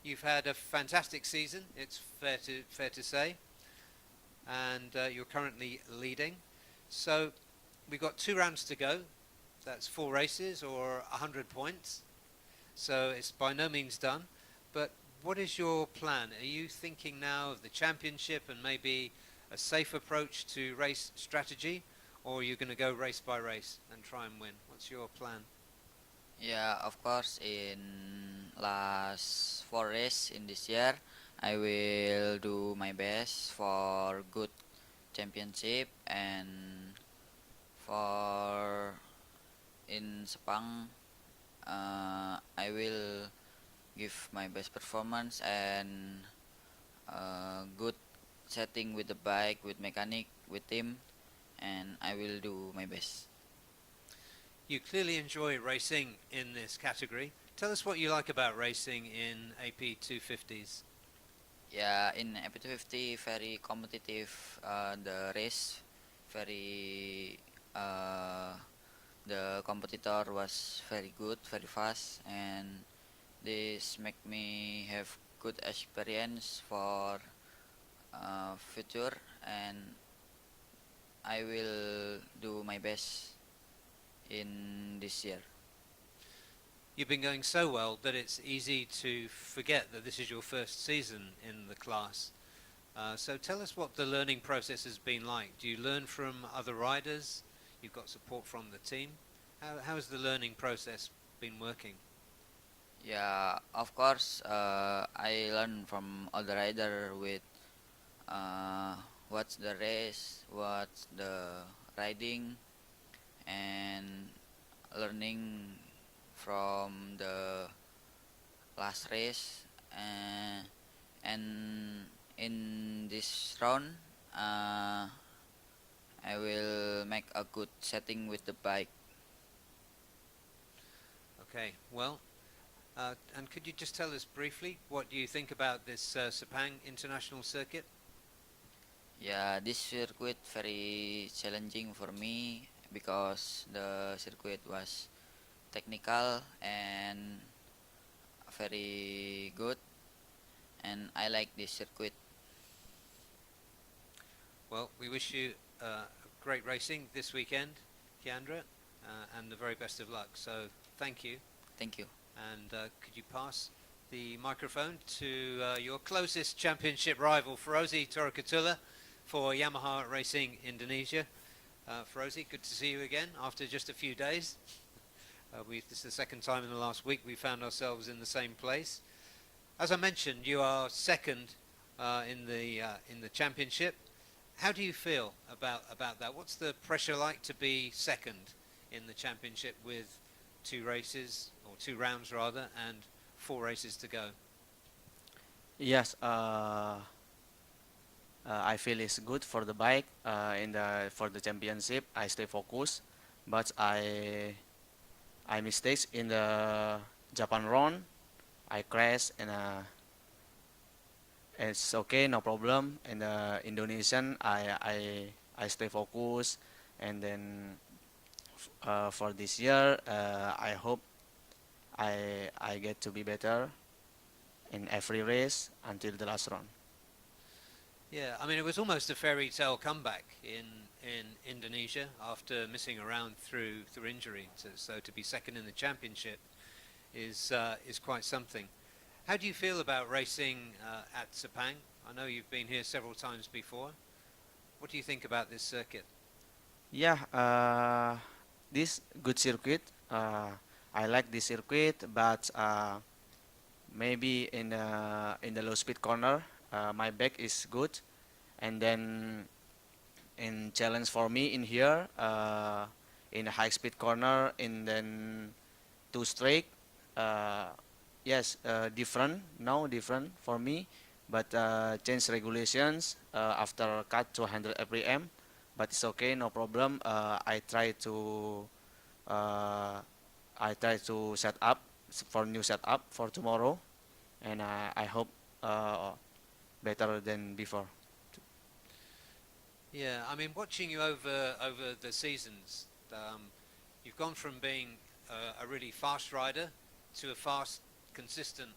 You've had a fantastic season, it's fair to say, and you're currently leading. So we've got 2 rounds to go. That's 4 races or 100 points. So it's by no means done. But what is your plan? Are you thinking now of the championship and maybe a safe approach to race strategy, or are you going to go race by race and try and win? What's your plan? Yeah, of course, in last 4 races in this year, I will do my best for good championship, and for in Sepang, I will give my best performance and good setting with the bike, with mechanic, with team, and I will do my best. You clearly enjoy racing in this category. Tell us what you like about racing in AP250s. Yeah, in AP250, very competitive. The race, very the competitor was very good, very fast, and this make me have good experience for future, and I will do my best in this year. You've been going so well that it's easy to forget that this is your first season in the class. So tell us what the learning process has been like. Do you learn from other riders? You've got support from the team. How has the learning process been working? Yeah, of course, I learn from other rider with what's the race, what's the riding, and learning from the last race, and in this round I will make a good setting with the bike. Okay, well, and could you just tell us briefly what do you think about this Sepang International Circuit? Yeah, this circuit very challenging for me because the circuit was technical and very good, and I like this circuit. Well, we wish you great racing this weekend, Kiandra, and the very best of luck. So thank you. Thank you. And could you pass the microphone to your closest championship rival, Ferozi Torikatula, for Yamaha Racing Indonesia? Ferozi, good to see you again after just a few days. This is the second time in the last week we found ourselves in the same place. As I mentioned, you are second in the championship. How do you feel about that? What's the pressure like to be second in the championship with 2 races, or 2 rounds rather, and 4 races to go? Yes, I feel it's good for the bike. For the championship, I stay focused, but I mistakes in the Japan round. I crash and it's okay, no problem. In the Indonesian, I stay focused, and then for this year, I hope I get to be better in every race until the last round. Yeah, I mean, it was almost a fairy tale comeback in Indonesia after missing around through injury. So to be second in the championship is quite something. How do you feel about racing at Sepang? I know you've been here several times before. What do you think about this circuit? Yeah, this good circuit. I like this circuit, but maybe in the low speed corner, my back is good, and then in challenge for me in here, in the high speed corner, and then 2 straight. Yes, different for me, but change regulations after cut to 100 rpm, but it's okay, no problem. I try to set up for new setup for tomorrow, and I hope better than before. Yeah, I mean, watching you over the seasons, you've gone from being a really fast rider to a fast, consistent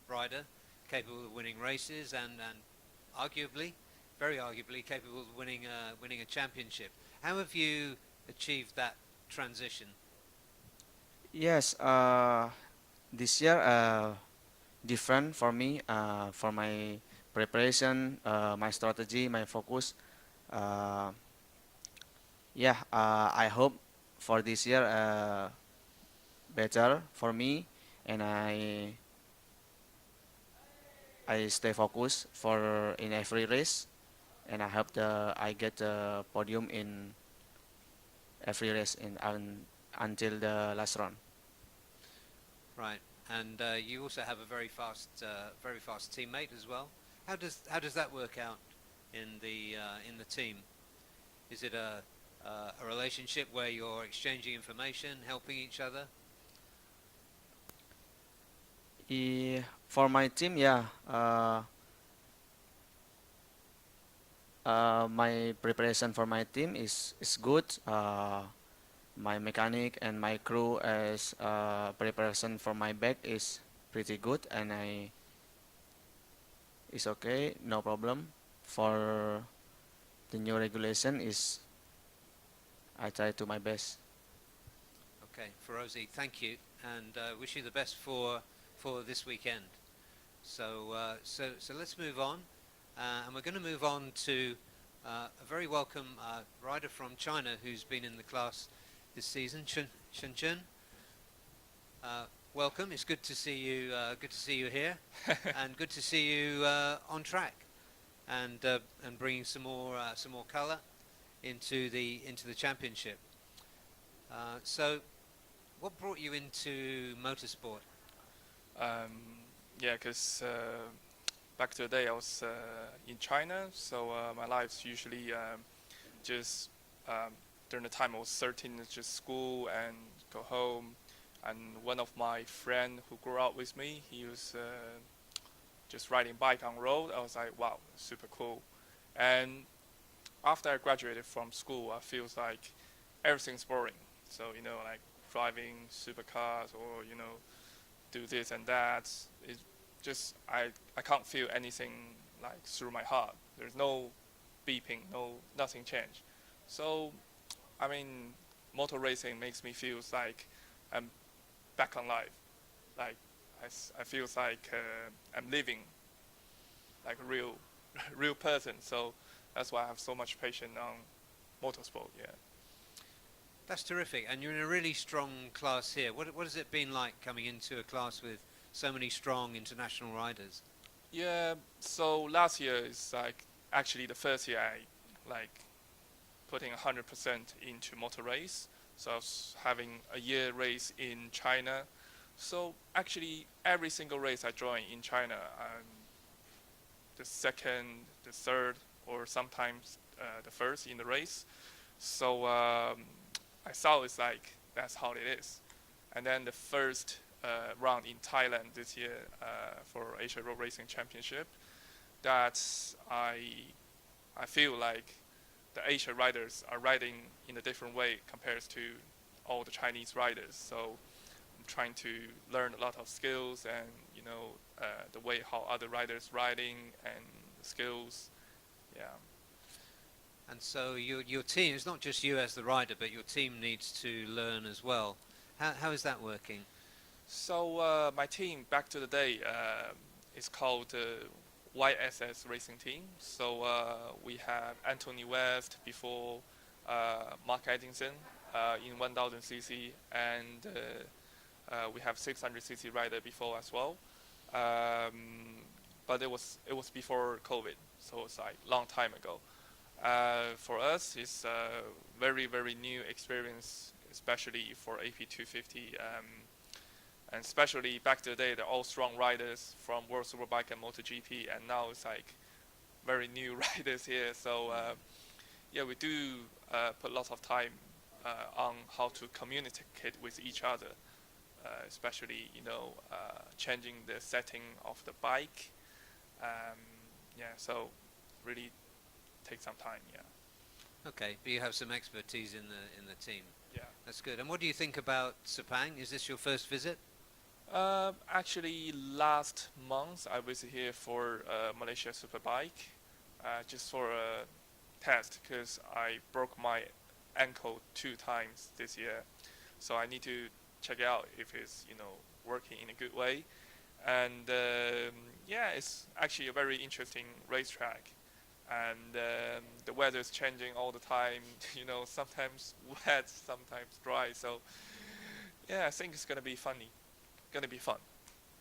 rider, capable of winning races and arguably, very arguably, capable of winning a championship. How have you achieved that transition? Yes, this year different for me, for my preparation, my strategy, my focus. Uh, yeah, I hope for this year better for me, and I stay focused for in every race, and I hope I get the podium in every race until the last round. Right, and you also have a very fast teammate as well. How does that work out in the team? Is it a relationship where you're exchanging information, helping each other? For my team, yeah. My preparation for my team is good. My mechanic and my crew as preparation for my back is pretty good, and it's okay, no problem. For the new regulation is I try to my best. Okay, Ferozi, thank you, and wish you the best for this weekend. So let's move on, and we're going to move on to a very welcome rider from China who's been in the class this season, Chen. Welcome. It's good to see you. Good to see you here, and good to see you on track, and bringing some more colour into the championship. So, what brought you into motorsport? Yeah, because back to the day I was in China, so my life's usually just during the time I was 13, it's just school and go home. And one of my friend who grew up with me, he was just riding bike on road. I was like, wow, super cool. And after I graduated from school, I feels like everything's boring. So, like driving supercars or, do this and that. It's just, I can't feel anything like through my heart. There's no beeping, nothing changed. So, I mean, motor racing makes me feel like I'm back on life. like I feel like I'm living like a real real person. So that's why I have so much patience on motorsport. Yeah. That's terrific, and you're in a really strong class here. What has it been like coming into a class with so many strong international riders? Yeah. So last year is like actually the first year I like putting 100% into motor race. So I was having a year race in China. So actually every single race I join in China, I'm the second, the third, or sometimes the first in the race. So I saw it's like that's how it is. And then the first round in Thailand this year for Asia Road Racing Championship, that I feel like the Asia riders are riding in a different way compared to all the Chinese riders. So I'm trying to learn a lot of skills and the way how other riders riding and the skills. Yeah. And so your team, it's not just you as the rider, but your team needs to learn as well. How is that working? So my team back to the day is called YSS Racing Team. So we have Anthony West before Mark Edington in 1000cc, and we have 600cc rider before as well. But it was before COVID, so it's like long time ago. For us, it's a very, very new experience, especially for AP250. And especially back to the day, they're all strong riders from World Superbike and MotoGP, and now it's like very new riders here. So yeah, we do put lots of time on how to communicate with each other, especially changing the setting of the bike. Yeah, so really take some time. Yeah. Okay, but you have some expertise in the team. Yeah. That's good. And what do you think about Sepang? Is this your first visit? Actually, last month I was here for Malaysia Superbike, just for a test because I broke my ankle 2 times this year, so I need to check out if it's working in a good way. And yeah, it's actually a very interesting racetrack, and the weather is changing all the time. Sometimes wet, sometimes dry. So yeah, I think it's gonna be funny. Gonna be fun.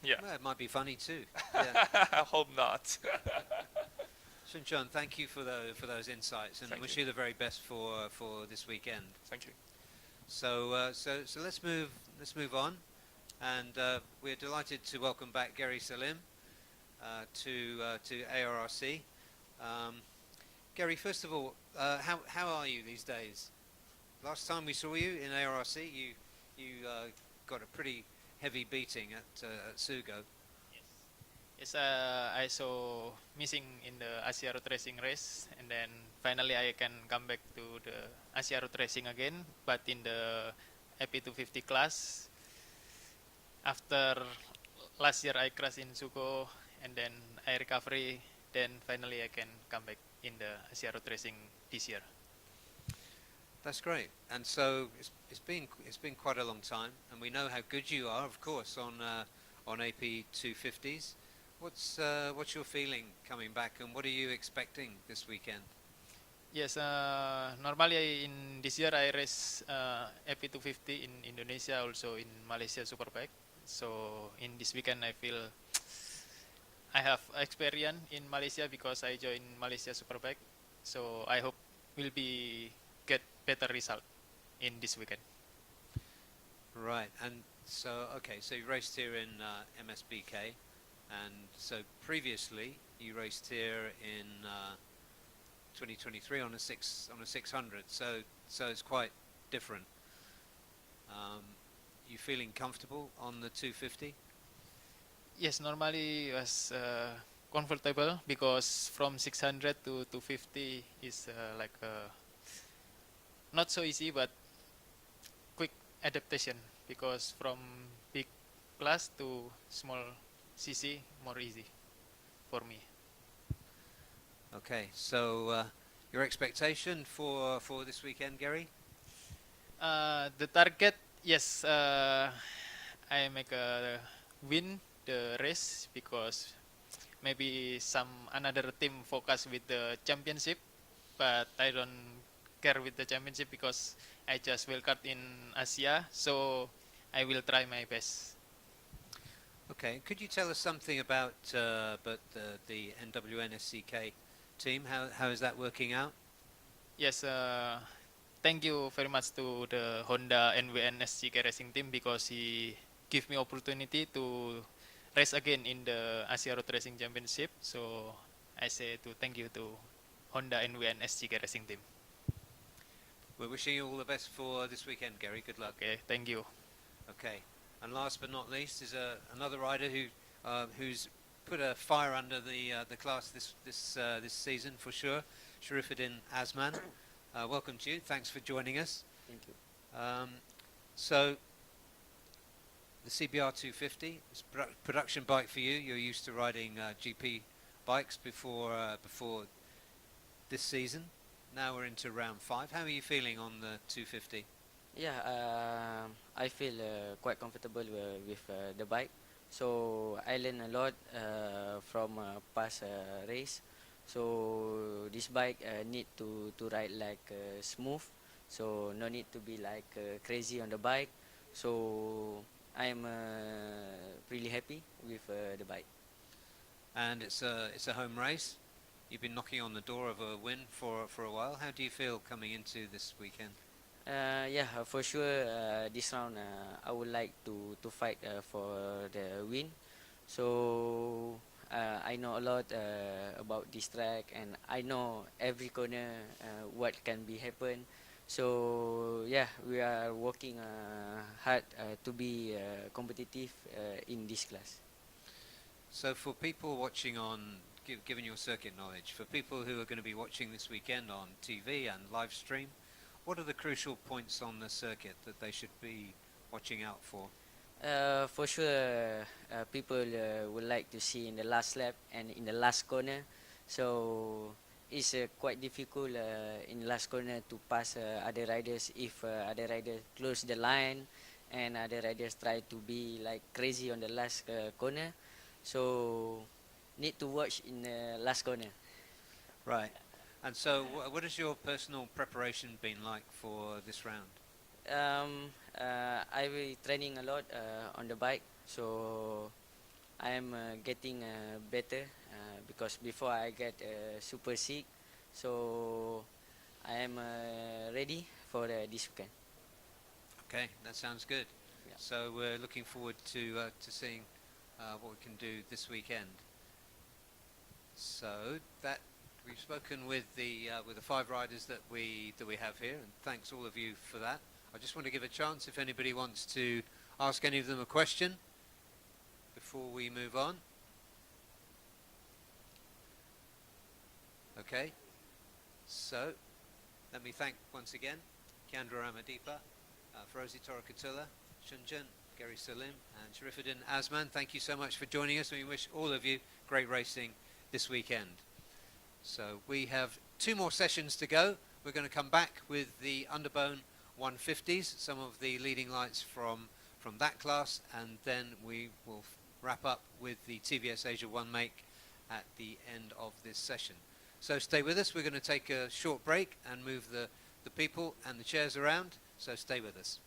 Yeah. Well, it might be funny too. Yeah. I hope not. Shunchun, thank you for those insights, and Thank wish you. you the very best for this weekend. Thank you. So so let's move on, and we're delighted to welcome back Gary Salim to ARRC. Gary, first of all, how are you these days? Last time we saw you in ARRC, you got a pretty heavy beating at Sugo. Yes, I saw missing in the Asia Road Racing race, and then finally I can come back to the Asia Road Racing again, but in the AP250 class. After last year I crashed in Sugo, and then I recovery, then finally I can come back in the Asia Road Racing this year. That's great. And so it's been quite a long time, and we know how good you are, of course, on AP250s. What's your feeling coming back, and what are you expecting this weekend? Yes, normally in this year I race AP250 in Indonesia, also in Malaysia Superbike. So in this weekend I feel I have experience in Malaysia because I joined Malaysia Superbike. So I hope will be get better result in this weekend. Right. And so so you raced here in MSBK, and so previously you raced here in 2023 on a 600. So it's quite different. You feeling comfortable on the 250? Yes, normally was comfortable because from 600 to 250 is like not so easy, but quick adaptation because from big class to small CC more easy for me. Okay, so your expectation for this weekend, Gary? The target, yes, I make win the race because maybe some another team focus with the championship, but I don't care with the championship because I just will cut in Asia, so I will try my best. Okay, could you tell us something about the NWNSCK team? How is that working out? Yes, thank you very much to the Honda NWNSCK racing team because he give me opportunity to race again in the Asia Road Racing Championship. So I say to thank you to Honda NWNSCK racing team. We're wishing you all the best for this weekend, Gary. Good luck. Okay, thank you. Okay, and last but not least is another rider who's put a fire under the class this season for sure. Sharifuddin Azman, welcome to you. Thanks for joining us. Thank you. So the CBR 250 is production bike for you. You're used to riding GP bikes before this season. Now we're into round 5. How are you feeling on the 250? Yeah, I feel quite comfortable with the bike. So I learned a lot from past race. So this bike need to ride like smooth. So no need to be like crazy on the bike. So I'm really happy with the bike. And it's a home race. You've been knocking on the door of a win for a while. How do you feel coming into this weekend? Yeah, for sure. This round, I would like to fight for the win. So I know a lot about this track, and I know every corner what can be happen. So yeah, we are working hard to be competitive in this class. So for people watching given your circuit knowledge, for people who are going to be watching this weekend on TV and live stream, what are the crucial points on the circuit that they should be watching out for? For sure, people would like to see in the last lap and in the last corner. So it's quite difficult in the last corner to pass other riders if other riders close the line and other riders try to be like crazy on the last corner. So need to watch in the last corner. Right. And so what has your personal preparation been like for this round? I will training a lot on the bike, so I am getting better because before I get super sick, so I am ready for this weekend. Okay, that sounds good. Yeah. So we're looking forward to seeing what we can do this weekend. So that we've spoken with the 5 riders that we have here, and thanks all of you for that. I just want to give a chance if anybody wants to ask any of them a question before we move on. Okay, so let me thank once again Kiandra Ramadipa, Ferozi Torakatula, Shunjun, Gary Salim and Sharifuddin Azman. Thank you so much for joining us, and we wish all of you great racing this weekend. So we have 2 more sessions to go. We're going to come back with the Underbone 150s, some of the leading lights from that class, and then we will wrap up with the TVS Asia 1 make at the end of this session. So stay with us. We're going to take a short break and move the people and the chairs around, so stay with us.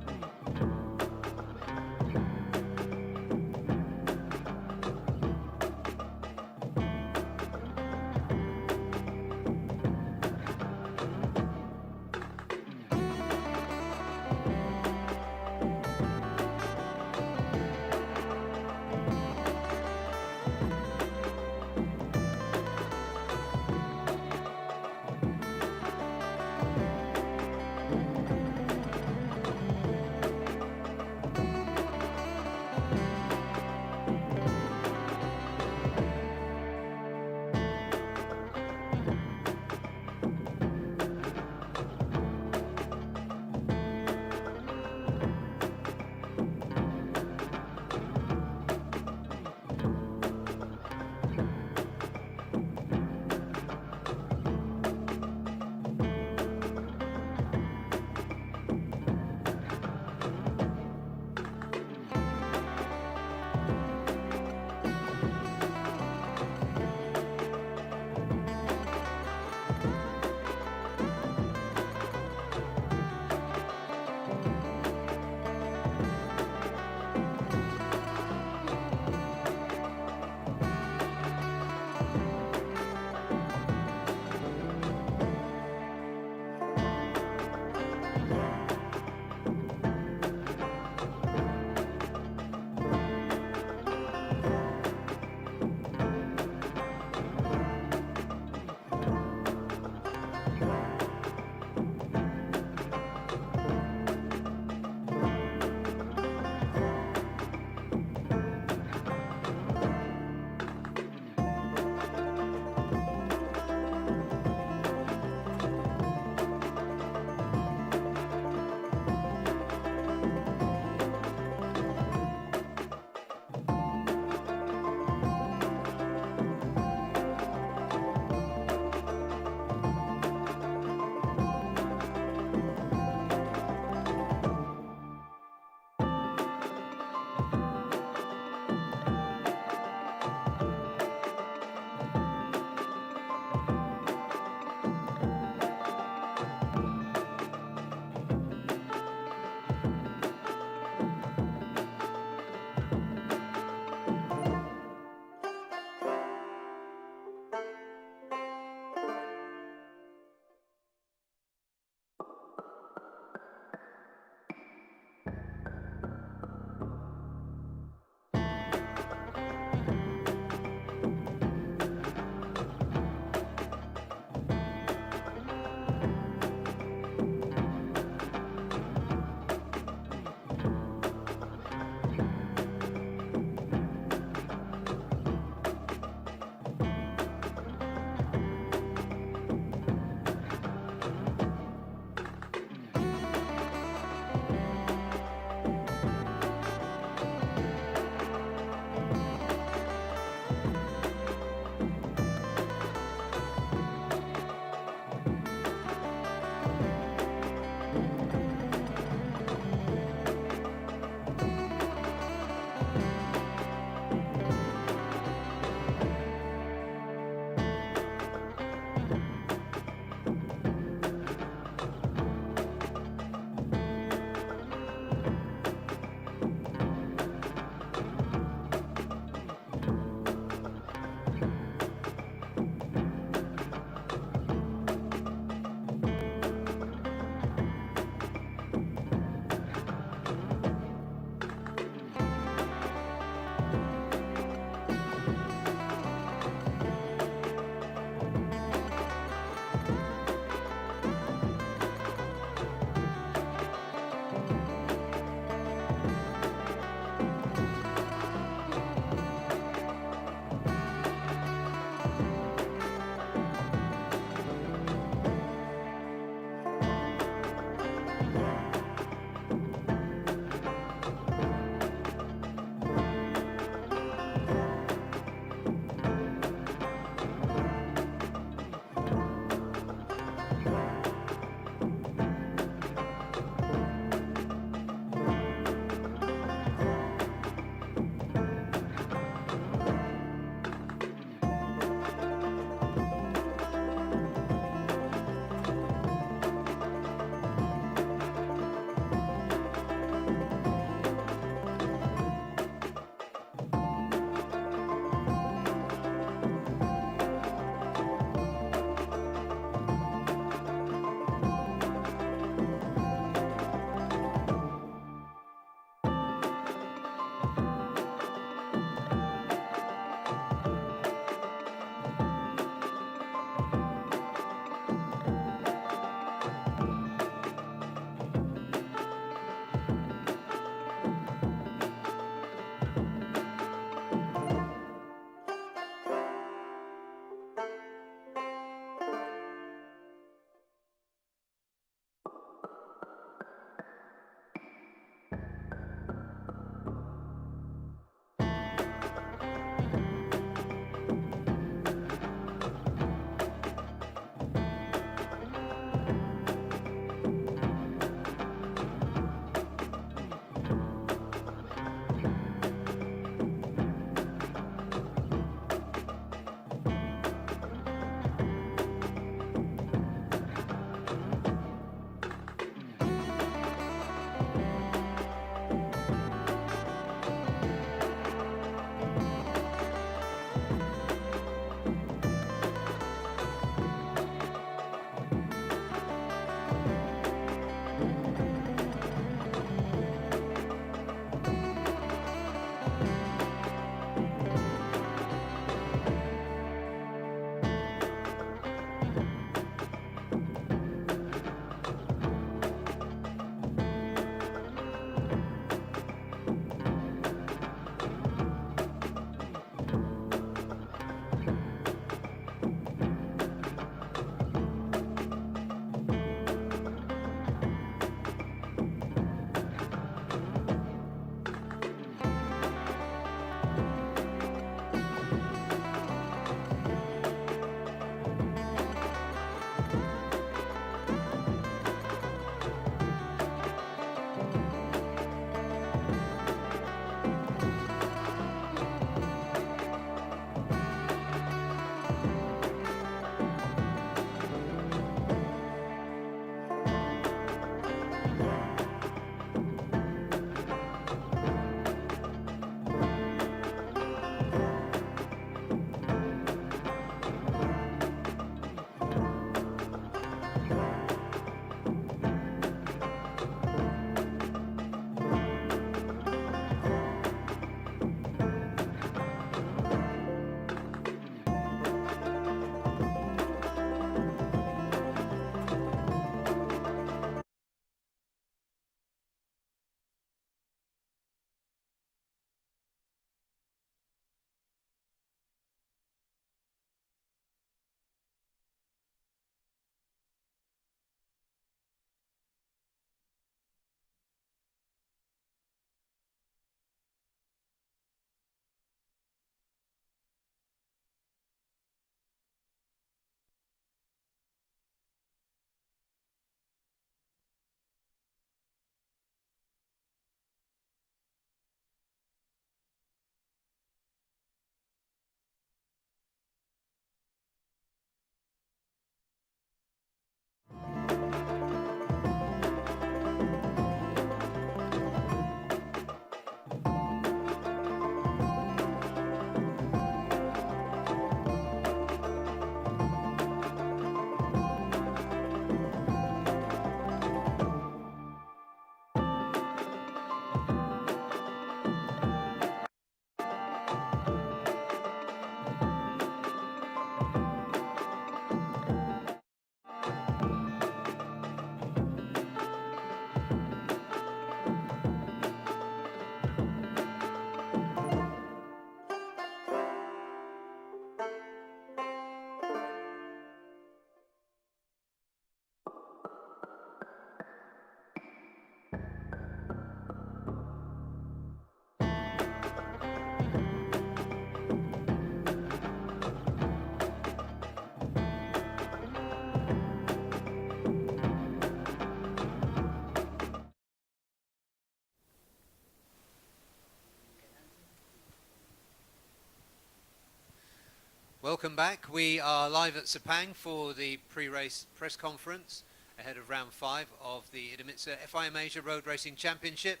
Welcome back. We are live at Sepang for the pre-race press conference ahead of round 5 of the Idemitsu FIM Asia Road Racing Championship.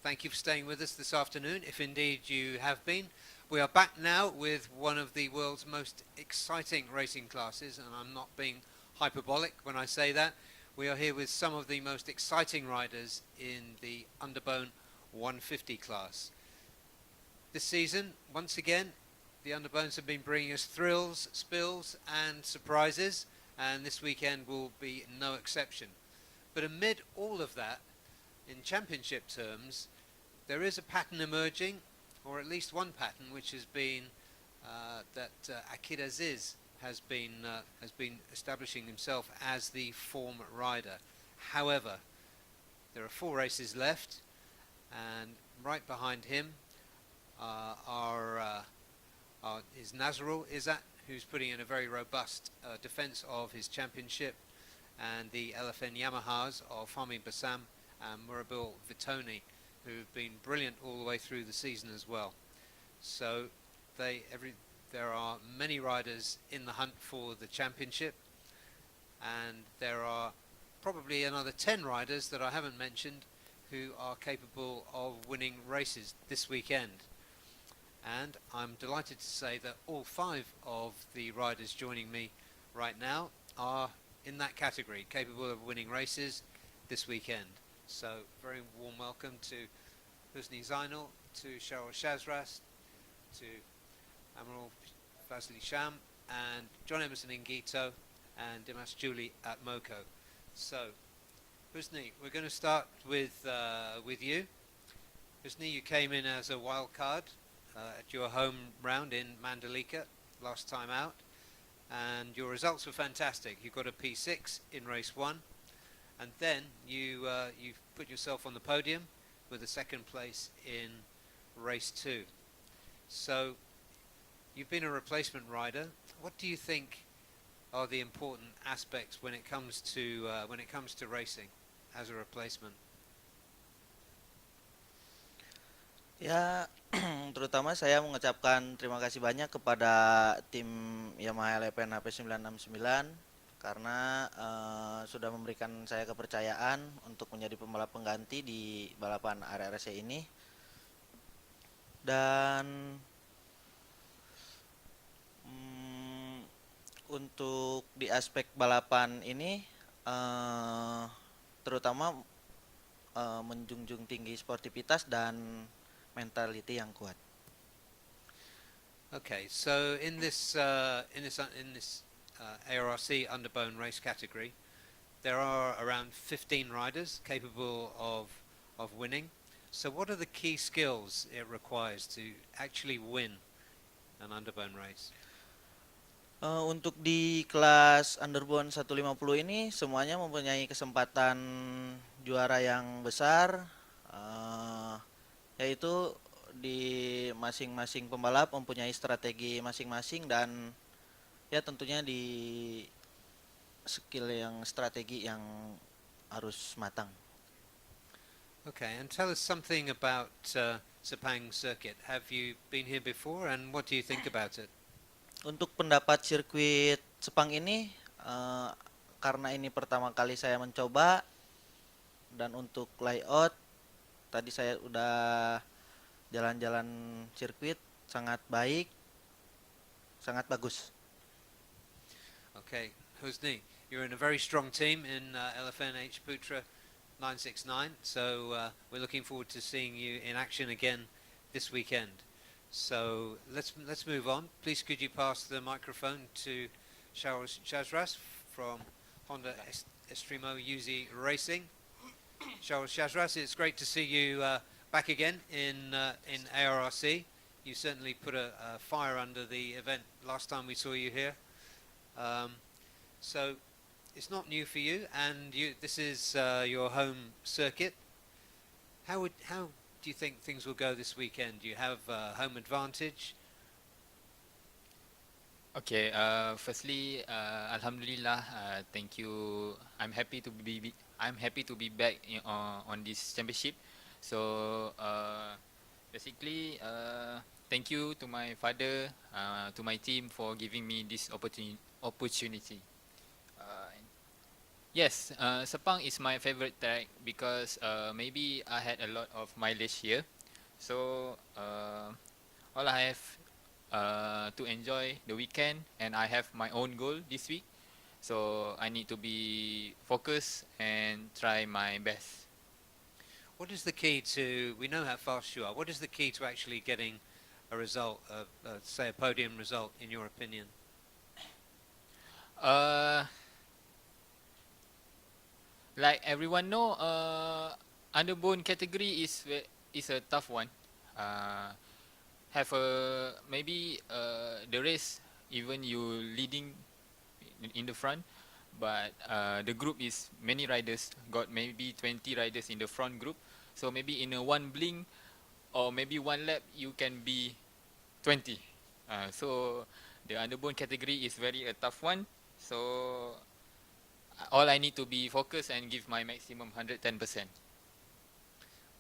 Thank you for staying with us this afternoon, if indeed you have been. We are back now with one of the world's most exciting racing classes, and I'm not being hyperbolic when I say that. We are here with some of the most exciting riders in the Underbone 150 class. This season, once again, the Underbones have been bringing us thrills, spills and surprises, and this weekend will be no exception. But amid all of that, in championship terms, there is a pattern emerging, or at least one pattern, which has been that Akira Aziz has been establishing himself as the form rider. However, there are 4 races left, and right behind him is Nazarul Izzat, who's putting in a very robust defence of his championship, and the LFN Yamahas of Fahmi Bassam and Murabil Vitoni, who've been brilliant all the way through the season as well. So there are many riders in the hunt for the championship, and there are probably another 10 riders that I haven't mentioned who are capable of winning races this weekend. And I'm delighted to say that all 5 of the riders joining me right now are in that category, capable of winning races this weekend. So very warm welcome to Husni Zainal, to Cheryl Shazras, to Amaral Fazli Sham, and John Emerson Ingito, and Dimas Julie at Moko. So, Husni, we're going to start with you. Husni, you came in as a wild card at your home round in Mandalika last time out, and your results were fantastic. You got a P6 in race 1, and then you've put yourself on the podium with a 2nd place in race 2. So you've been a replacement rider. What do you think are the important aspects when it comes to racing as a replacement? Ya, terutama saya mengucapkan terima kasih banyak kepada tim Yamaha LPN HP 969 karena sudah memberikan saya kepercayaan untuk menjadi pembalap pengganti di balapan RRC ini. Dan untuk di aspek balapan ini terutama menjunjung tinggi sportivitas dan mentality yang kuat. Okay, so in this ARRC Underbone race category, there are around 15 riders capable of winning. So what are the key skills it requires to actually win an Underbone race? Untuk di kelas Underbone 150 ini semuanya mempunyai kesempatan juara yang besar, yaitu di masing-masing pembalap mempunyai strategi masing-masing dan ya tentunya di skill yang strategi yang harus matang. Okay, and tell us something about Sepang circuit. Have you been here before, and what do you think about it? Untuk pendapat sirkuit Sepang ini, karena ini pertama kali saya mencoba, dan untuk layout tadi saya udah jalan-jalan sirkuit, sangat baik, sangat bagus. Okay, Husni, you're in a very strong team in LFN H Putra 969, so we're looking forward to seeing you in action again this weekend. So let's move on. Please could you pass the microphone to Shazras from Honda Estremo UZ Racing. Shazras, it's great to see you back again in ARRC. You certainly put a fire under the event last time we saw you here. So it's not new for you, and this is your home circuit. How do you think things will go this weekend? Do you have home advantage? Okay. Firstly, Alhamdulillah. Thank you. I'm happy to be back on this championship. So basically, thank you to my father, to my team for giving me this opportunity. Yes, Sepang is my favorite track because maybe I had a lot of mileage here. So all I have to enjoy the weekend, and I have my own goal this week. So I need to be focused and try my best. What is the key to? We know how fast you are. What is the key to actually getting a result, say a podium result, in your opinion? Like everyone know, Underbone category is a tough one. Have a maybe the race even you leading in the front, but the group is many riders. Got maybe 20 riders in the front group. So maybe in a one blink or maybe one lap you can be 20. So the Underbone category is very a tough one. So all I need to be focused and give my maximum 110%.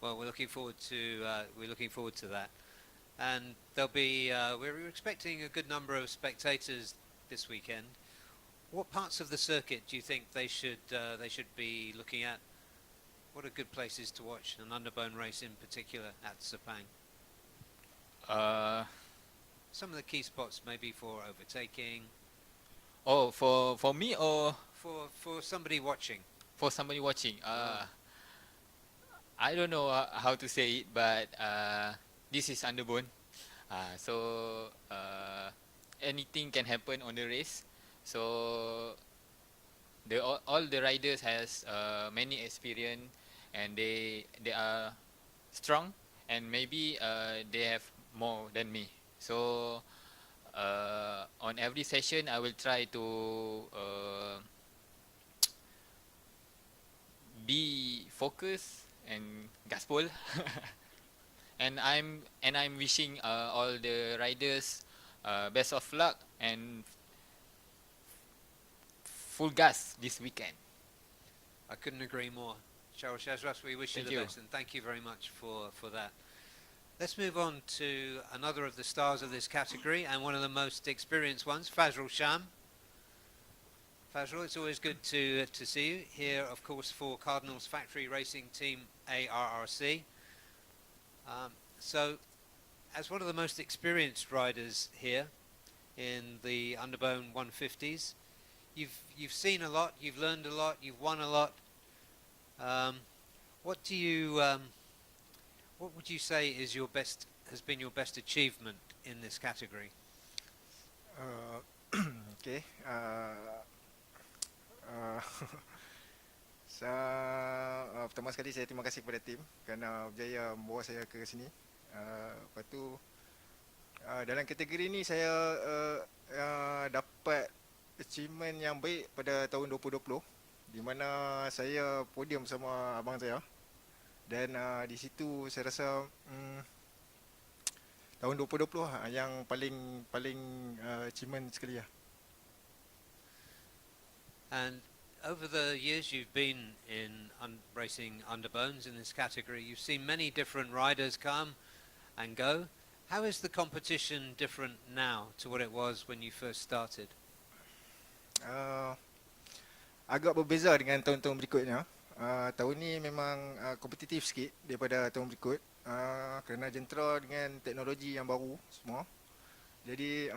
Well, we're looking forward to that, and there'll be we're expecting a good number of spectators this weekend. What parts of the circuit do you think they should be looking at? What are good places to watch an Underbone race in particular at Sepang? Some of the key spots maybe for overtaking. Oh, for me or for somebody watching? For somebody watching. I don't know how to say it, but this is Underbone. So anything can happen on the race. So all the riders has many experience, and they are strong, and maybe they have more than me. So on every session I will try to be focused and gaspol. and I'm wishing all the riders best of luck and full gas this weekend. I couldn't agree more. Charles Shazras, we wish you the best, and thank you very much for that. Let's move on to another of the stars of this category, and one of the most experienced ones, Fazrul Sham. Fazrul, it's always good to see you here, of course, for Cardinals Factory Racing Team ARRC. So, as one of the most experienced riders here in the Underbone 150s, you've seen a lot, you've learned a lot, you've won a lot. What would you say is has been your best achievement in this category? Okay. Pertama sekali saya terima kasih kepada tim kerana berjaya membawa saya ke sini. Lepas tu dalam kategori ni saya dapat achievement yang baik pada tahun 2020, di mana saya podium sama abang saya. Dan di situ saya rasa tahun 2020 yang paling achievement sekali lah. And over the years you've been in racing Underbones in this category, you've seen many different riders come and go. How is the competition different now to what it was when you first started? Agak berbeza dengan tahun-tahun berikutnya. Tahun ni memang kompetitif sikit daripada tahun berikut, kerana jentera dengan teknologi yang baru semua. Jadi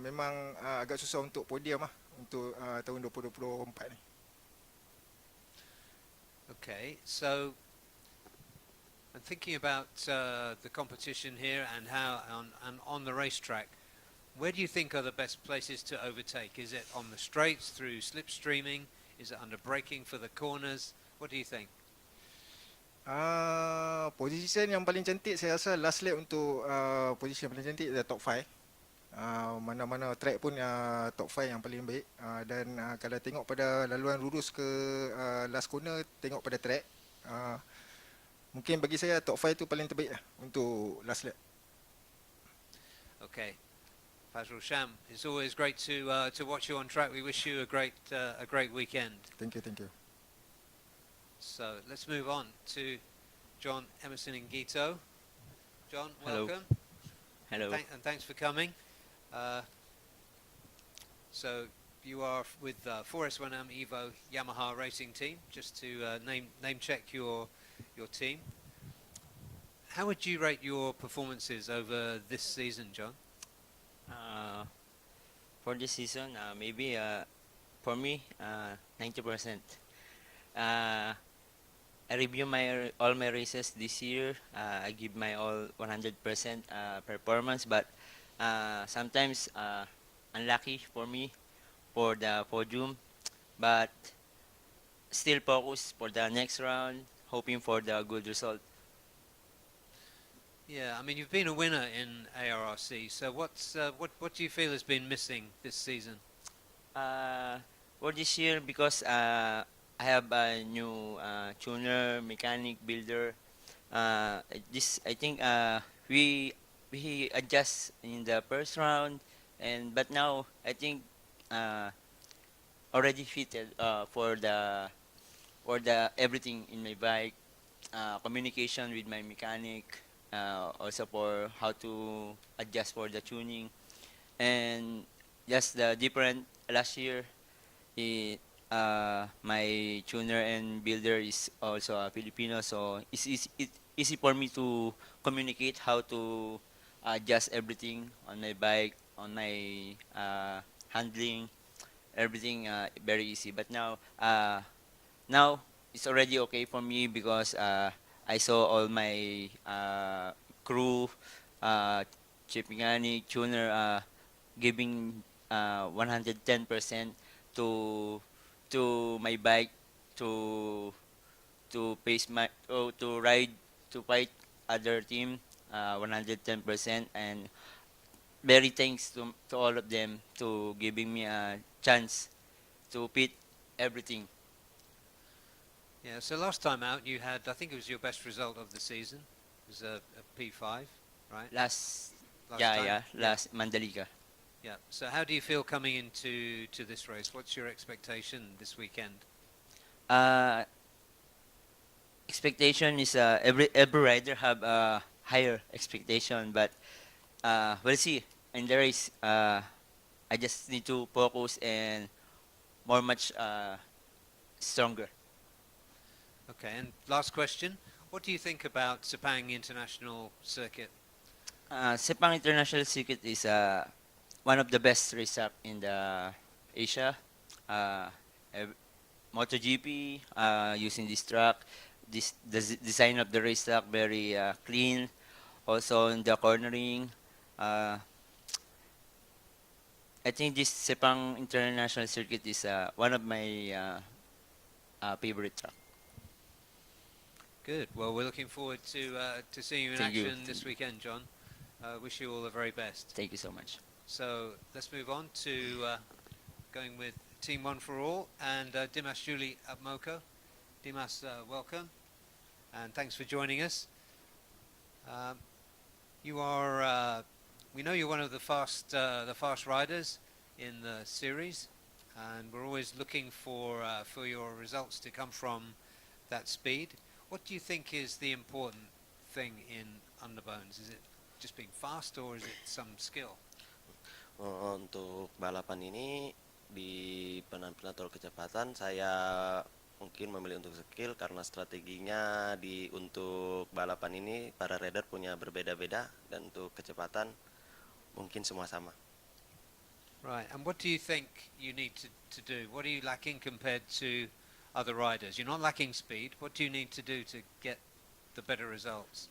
memang agak susah untuk podium lah untuk tahun 2024 ni. Okay, so I'm thinking about the competition here and how on the racetrack. Where do you think are the best places to overtake? Is it on the straights through slipstreaming? Is it under braking for the corners? What do you think? Position yang paling cantik saya rasa last lap untuk position yang paling cantik adalah top 5. Mana-mana track pun top 5 yang paling baik. Dan kalau tengok pada laluan lurus ke last corner, tengok pada track, mungkin bagi saya top 5 tu paling terbaik lah untuk last lap. Okay, Fazrul Sham, it's always great to watch you on track. We wish you a great weekend. Thank you. So let's move on to John, Emerson and Gito. John, Hello. welcome. Hello. And thanks for coming. So you are with 4S1M Evo Yamaha Racing Team. Just to name check your team. How would you rate your performances over this season, John? For this season, maybe for me, 90%. I review all my races this year. I give my all 100% performance, but sometimes unlucky for me for the podium, but still focus for the next round, hoping for the good result. Yeah, I mean you've been a winner in ARRC. So what do you feel has been missing this season? For this year, because I have a new tuner, mechanic, builder. I think we adjust in the first round, but now I think uh, already fitted for the everything in my bike, communication with my mechanic, also for how to adjust for the tuning, and just the different last year. My tuner and builder is also a Filipino, so it's easy for me to communicate how to adjust everything on my bike, on my handling, everything very easy. But now it's already okay for me because I saw all my crew, chief mechanic, tuner, giving 110% to my bike to pace my to ride to fight other team 110%, and very thanks to all of them to giving me a chance to fit everything. Yeah. So last time out you had, I think it was your best result of the season. It was a P5, right? Last time? last Mandalika. Yeah. So how do you feel coming into this race? What's your expectation this weekend? Expectation is every rider have a higher expectation, but we'll see. In the race, I just need to focus and much stronger. Okay. And last question: what do you think about Sepang International Circuit? Sepang International Circuit is one of the best racetrack in the Asia. MotoGP using this track. The design of the racetrack very clean. Also in the cornering. I think this Sepang International Circuit is one of my favorite track. Good. Well, we're looking forward to seeing you in Thank you. action this weekend, John. Wish you all the very best. Thank you so much. So let's move on to going with Team One for All and Dimas Juli Abmoko. Dimas, welcome, and thanks for joining us. You are, we know you're one of the fast riders in the series, and we're always looking for your results to come from that speed. What do you think is the important thing in Underbones? Is it just being fast, or is it some skill? Untuk balapan ini di penampilan kecepatan saya mungkin memilih untuk skill karena strateginya untuk balapan ini para rider punya berbeda-beda, dan untuk kecepatan mungkin semua sama. Right, and what do you think you need to do? What are you lacking compared to other riders? You're not lacking speed. What do you need to do to get the better results?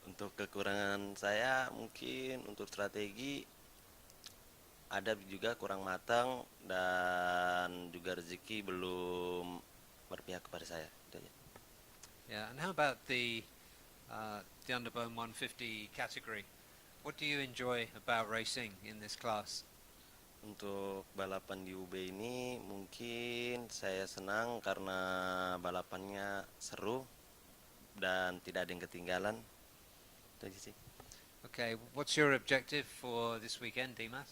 Untuk kekurangan saya mungkin untuk strategi ada juga kurang matang, dan juga rezeki belum berpihak kepada saya. Itu aja. Yeah, and how about the Underbone 150 category? What do you enjoy about racing in this class? Untuk balapan di UB ini mungkin saya senang karena balapannya seru dan tidak ada yang ketinggalan. Itu aja sih. Okay, what's your objective for this weekend, Dimas?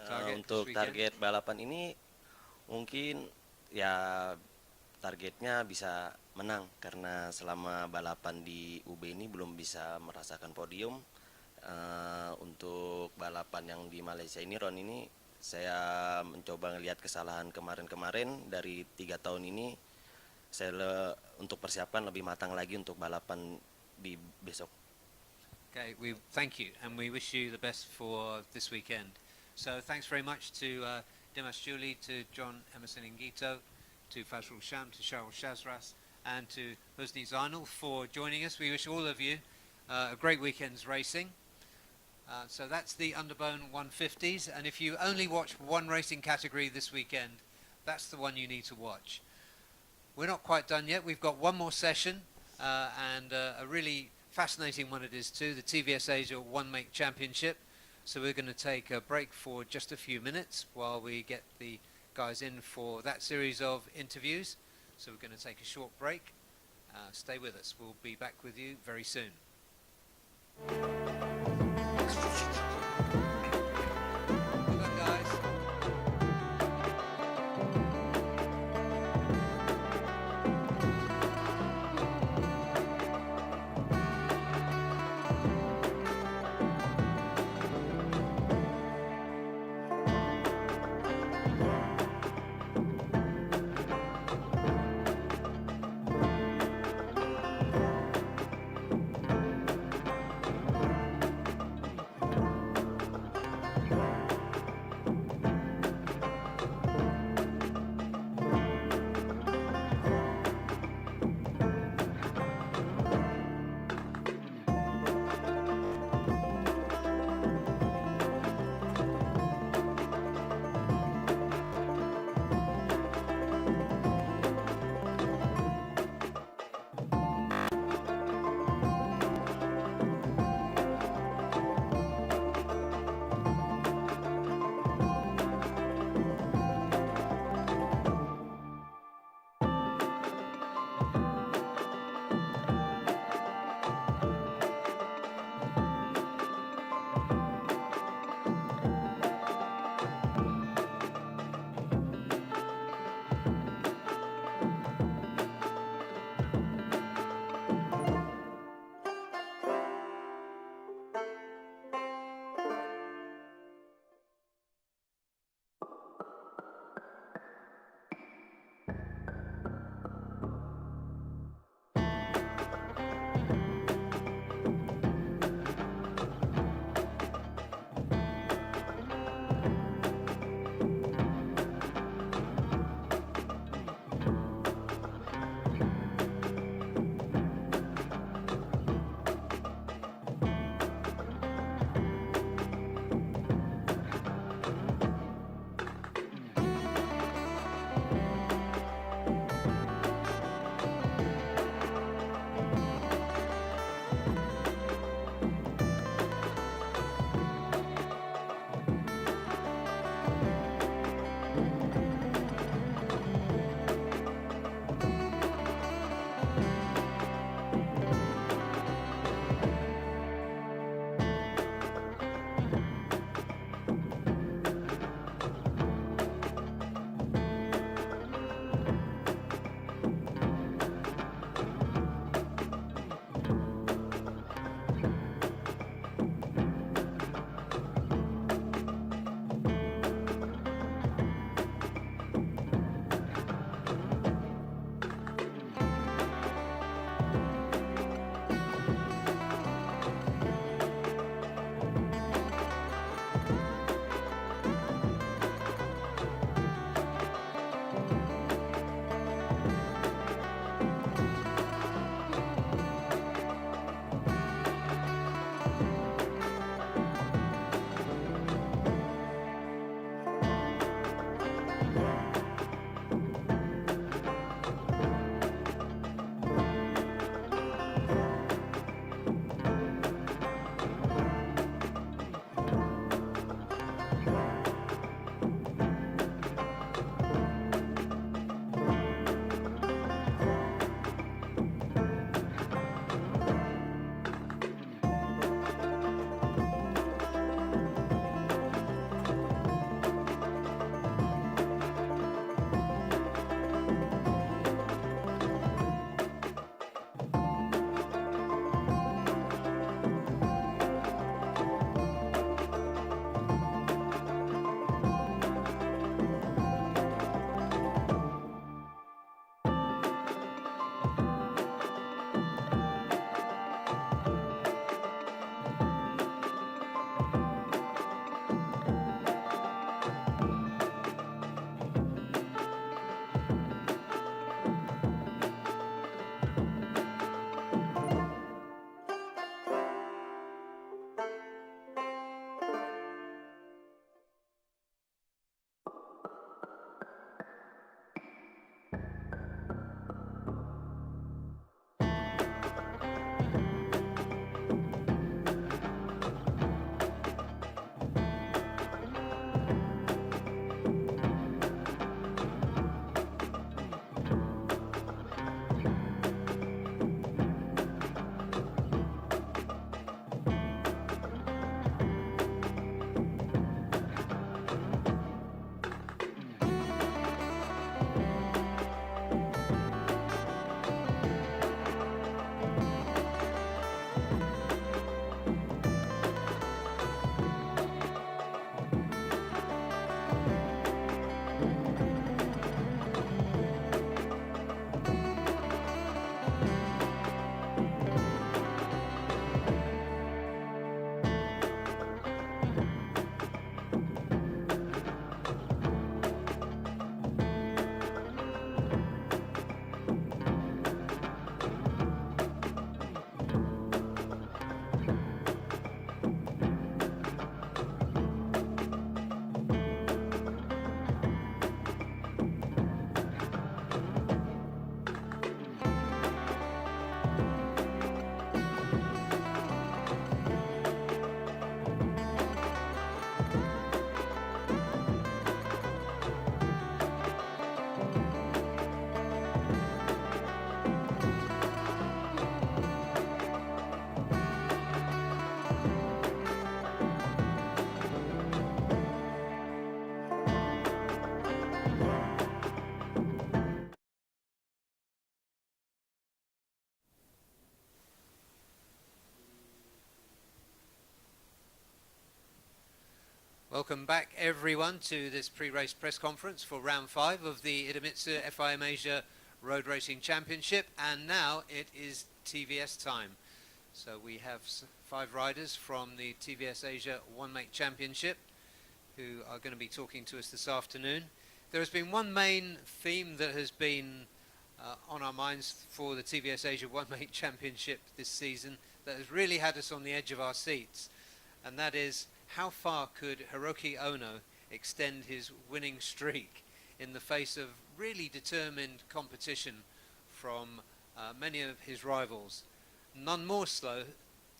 Untuk target balapan ini mungkin ya targetnya bisa menang karena selama balapan di UB ini belum bisa merasakan podium. Untuk balapan yang di Malaysia ini round ini saya mencoba ngelihat kesalahan kemarin-kemarin dari 3 tahun ini. Saya untuk persiapan lebih matang lagi untuk balapan di besok. Okay, we thank you and we wish you the best for this weekend. So thanks very much to Dimas Juli, to John Emerson Ingito, to Fazrul Sham, to Cheryl Shazras, and to Husni Zainal for joining us. We wish all of you a great weekend's racing. So that's the Underbone 150s, and if you only watch one racing category this weekend, that's the one you need to watch. We're not quite done yet. We've got one more session, and a really fascinating one it is too, the TVS Asia One Make Championship. So we're going to take a break for just a few minutes while we get the guys in for that series of interviews. So we're going to take a short break. Stay with us. We'll be back with you very soon. Welcome back, everyone, to this pre-race press conference for round 5 of the Idemitsu FIM Asia Road Racing Championship, and now it is TVS time. So we have 5 riders from the TVS Asia One Make Championship who are going to be talking to us this afternoon. There has been one main theme that has been on our minds for the TVS Asia One Make Championship this season that has really had us on the edge of our seats, and that is, how far could Hiroki Ono extend his winning streak in the face of really determined competition from many of his rivals? None more slow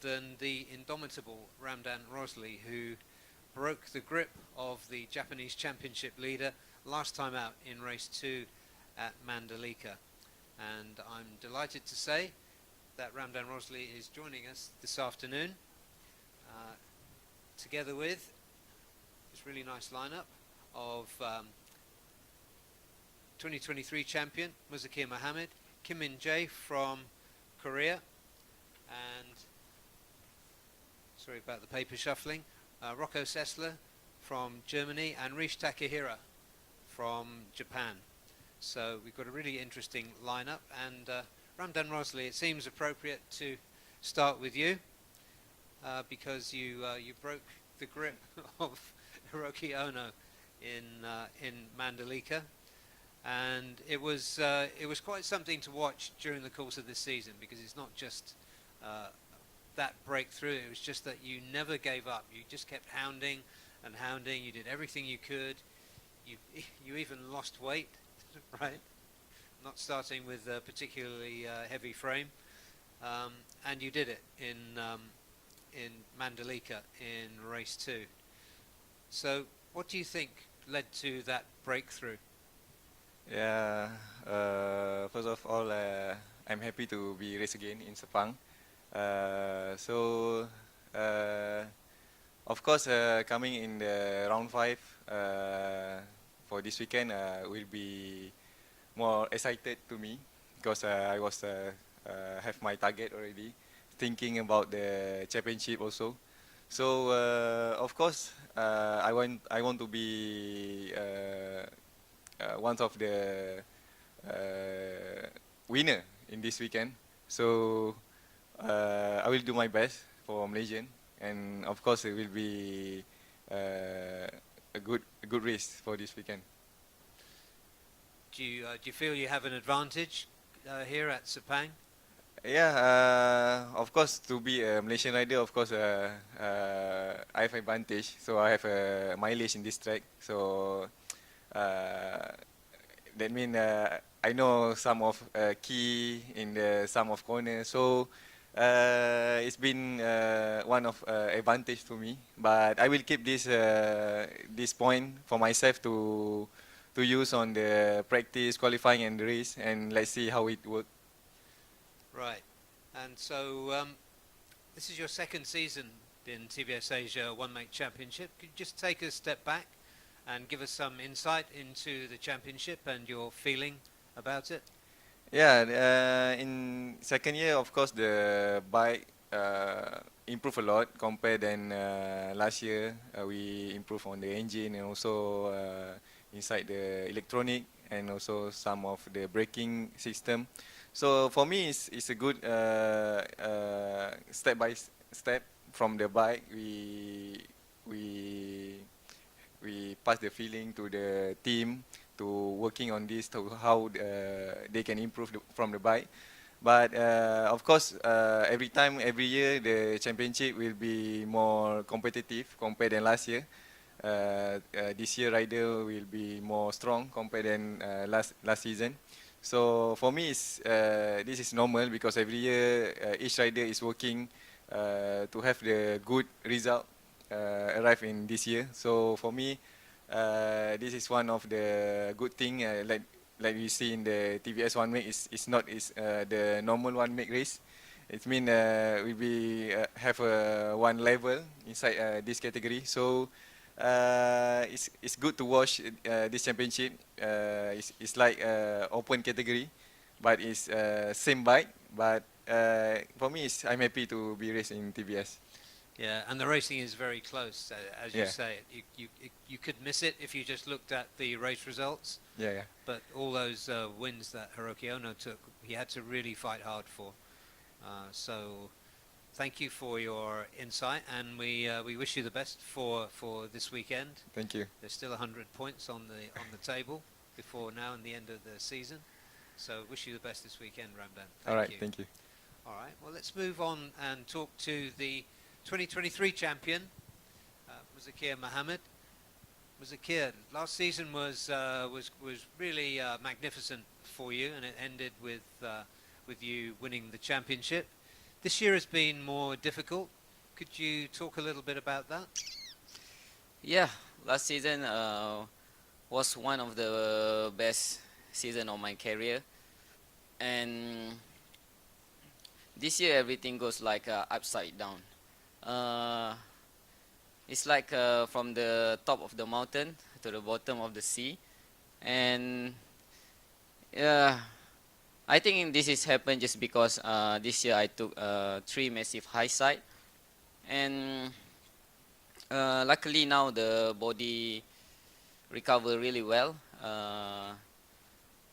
than the indomitable Ramdan Rosley, who broke the grip of the Japanese championship leader last time out in race 2 at Mandalika. And I'm delighted to say that Ramdan Rosley is joining us this afternoon, together with this really nice lineup of 2023 champion Muzakir Mohammed, Kim Min Jae from Korea, and sorry about the paper shuffling, Rocco Sessler from Germany, and Rish Takehira from Japan. So we've got a really interesting lineup, and Ramdan Rosley, it seems appropriate to start with you. Because you broke the grip of Hiroki Ono in Mandalika, and it was quite something to watch during the course of this season, because it's not just that breakthrough, it was just that you never gave up. You just kept hounding and hounding. You did everything you could. You even lost weight, right? Not starting with a particularly heavy frame, and you did it in Mandalika in race 2. So what do you think led to that breakthrough? Yeah, first of all, I'm happy to be race again in Sepang. Of course, coming in the round 5 for this weekend will be more excited to me, because I was have my target already, thinking about the championship also. So of course, I want to be one of the winner in this weekend. So I will do my best for Malaysian, and of course it will be a good race for this weekend. Do you feel you have an advantage here at Sepang? Yeah, of course, to be a Malaysian rider, of course, I have advantage. So I have a mileage in this track. So that means I know some of key in some of corners. So it's been one of advantage to me. But I will keep this point for myself to use on the practice, qualifying, and the race, and let's see how it works. Right, and so this is your second season in TVS Asia One Make Championship. Could you just take a step back and give us some insight into the championship and your feeling about it? Yeah, in second year, of course, the bike improved a lot compared than last year. We improved on the engine and also inside the electronic and also some of the braking system. So for me, it's a good step by step from the bike. We pass the feeling to the team to working on this, to how they can improve from the bike. But of course, every year, the championship will be more competitive compared than last year. This year, rider will be more strong compared than last season. So for me, this is normal, because every year each rider is working to have the good result arrive in this year. So for me, this is one of the good thing. Like we see in the TVS One Make, is not the normal One Make race. It means we have one level inside this category. So it's good to watch this championship. It's like open category, but it's same bike. But for me, I'm happy to be racing in TVS. Yeah, and the racing is very close, as you Yeah. say. You could miss it if you just looked at the race results. Yeah, yeah. But all those wins that Hiroki Ono took, he had to really fight hard for. So thank you for your insight, and we wish you the best for this weekend. Thank you. There's still 100 points on the table before now and the end of the season. So wish you the best this weekend, Ramdan. All right, thank you. All right. Well, let's move on and talk to the 2023 champion, Muzakir Mohammed. Muzakir, last season was really magnificent for you, and it ended with you winning the championship. This year has been more difficult. Could you talk a little bit about that? Yeah, last season was one of the best season of my career, and this year everything goes like upside down. It's like from the top of the mountain to the bottom of the sea, and I think this is happened just because this year I took 3 massive high side, and luckily now the body recover really well,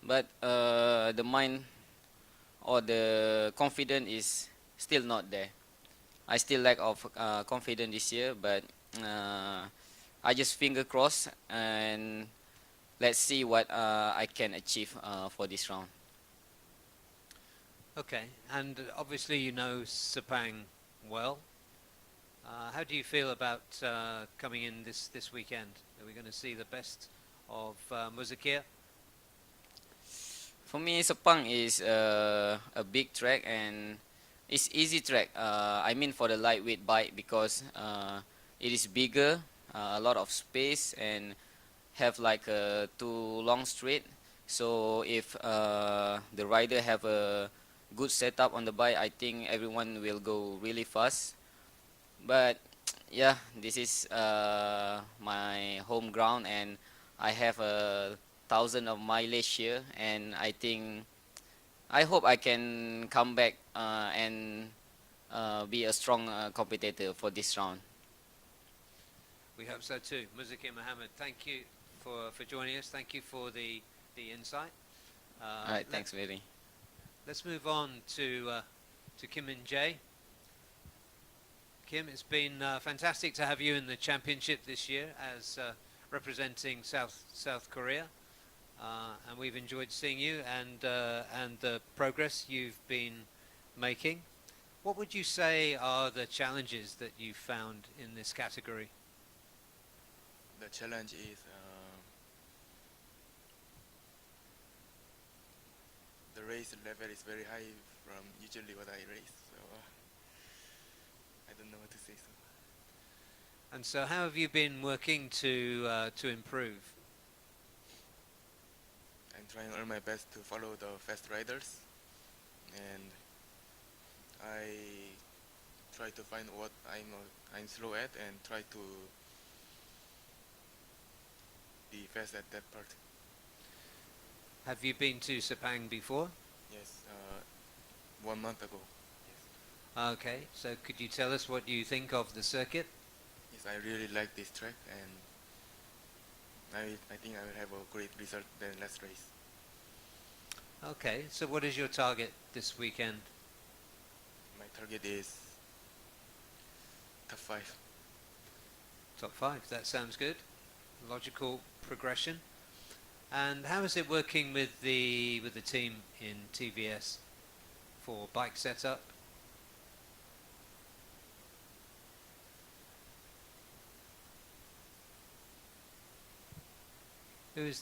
but the mind or the confidence is still not there. I still lack of confidence this year, but I just finger crossed and let's see what I can achieve for this round. Okay, and obviously you know Sepang well. How do you feel about coming in this weekend? Are we going to see the best of Muzakir? For me, Sepang is a big track and it's easy track. I mean for the lightweight bike because it is bigger, a lot of space, and have like a 2 long straight. So if the rider have a good setup on the bike, I think everyone will go really fast. But yeah, this is my home ground, and I have 1,000 of mileage here, and I hope I can come back and be a strong competitor for this round. We hope so too. Muzakir Mohammed, thank you for joining us. Thank you for the insight. All right, thanks, very. Let's move on to Kim and Jae. Kim, it's been fantastic to have you in the championship this year as representing South Korea, and we've enjoyed seeing you and the progress you've been making. What would you say are the challenges that you found in this category? The challenge is the race level is very high from usually what I race, so I don't know what to say. So. And so, how have you been working to improve? I'm trying all my best to follow the fast riders, and I try to find what I'm slow at and try to be fast at that part. Have you been to Sepang before? Yes, 1 month ago. Okay, so could you tell us what you think of the circuit? Yes, I really like this track, and I think I will have a great result than last race. Okay, so what is your target this weekend? My target is top 5. Top 5, that sounds good. Logical progression. And how is it working with the team in TVS for bike setup? Who's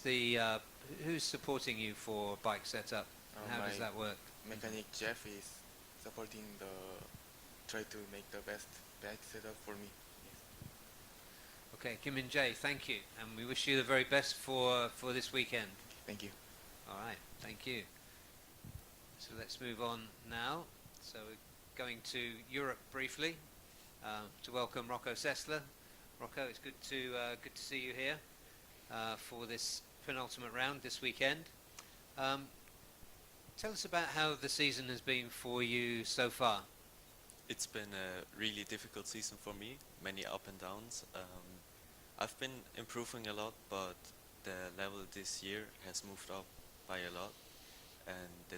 supporting you for bike setup? And how does that work? Mechanic Jeff is supporting try to make the best bike setup for me. Okay, Kim and Jae, thank you, and we wish you the very best for this weekend. Thank you. All right, thank you. So let's move on now. So we're going to Europe briefly to welcome Rocco Sessler. Rocco, it's good to see you here for this penultimate round this weekend. Tell us about how the season has been for you so far. It's been a really difficult season for me, many up and downs. I've been improving a lot, but the level this year has moved up by a lot, and the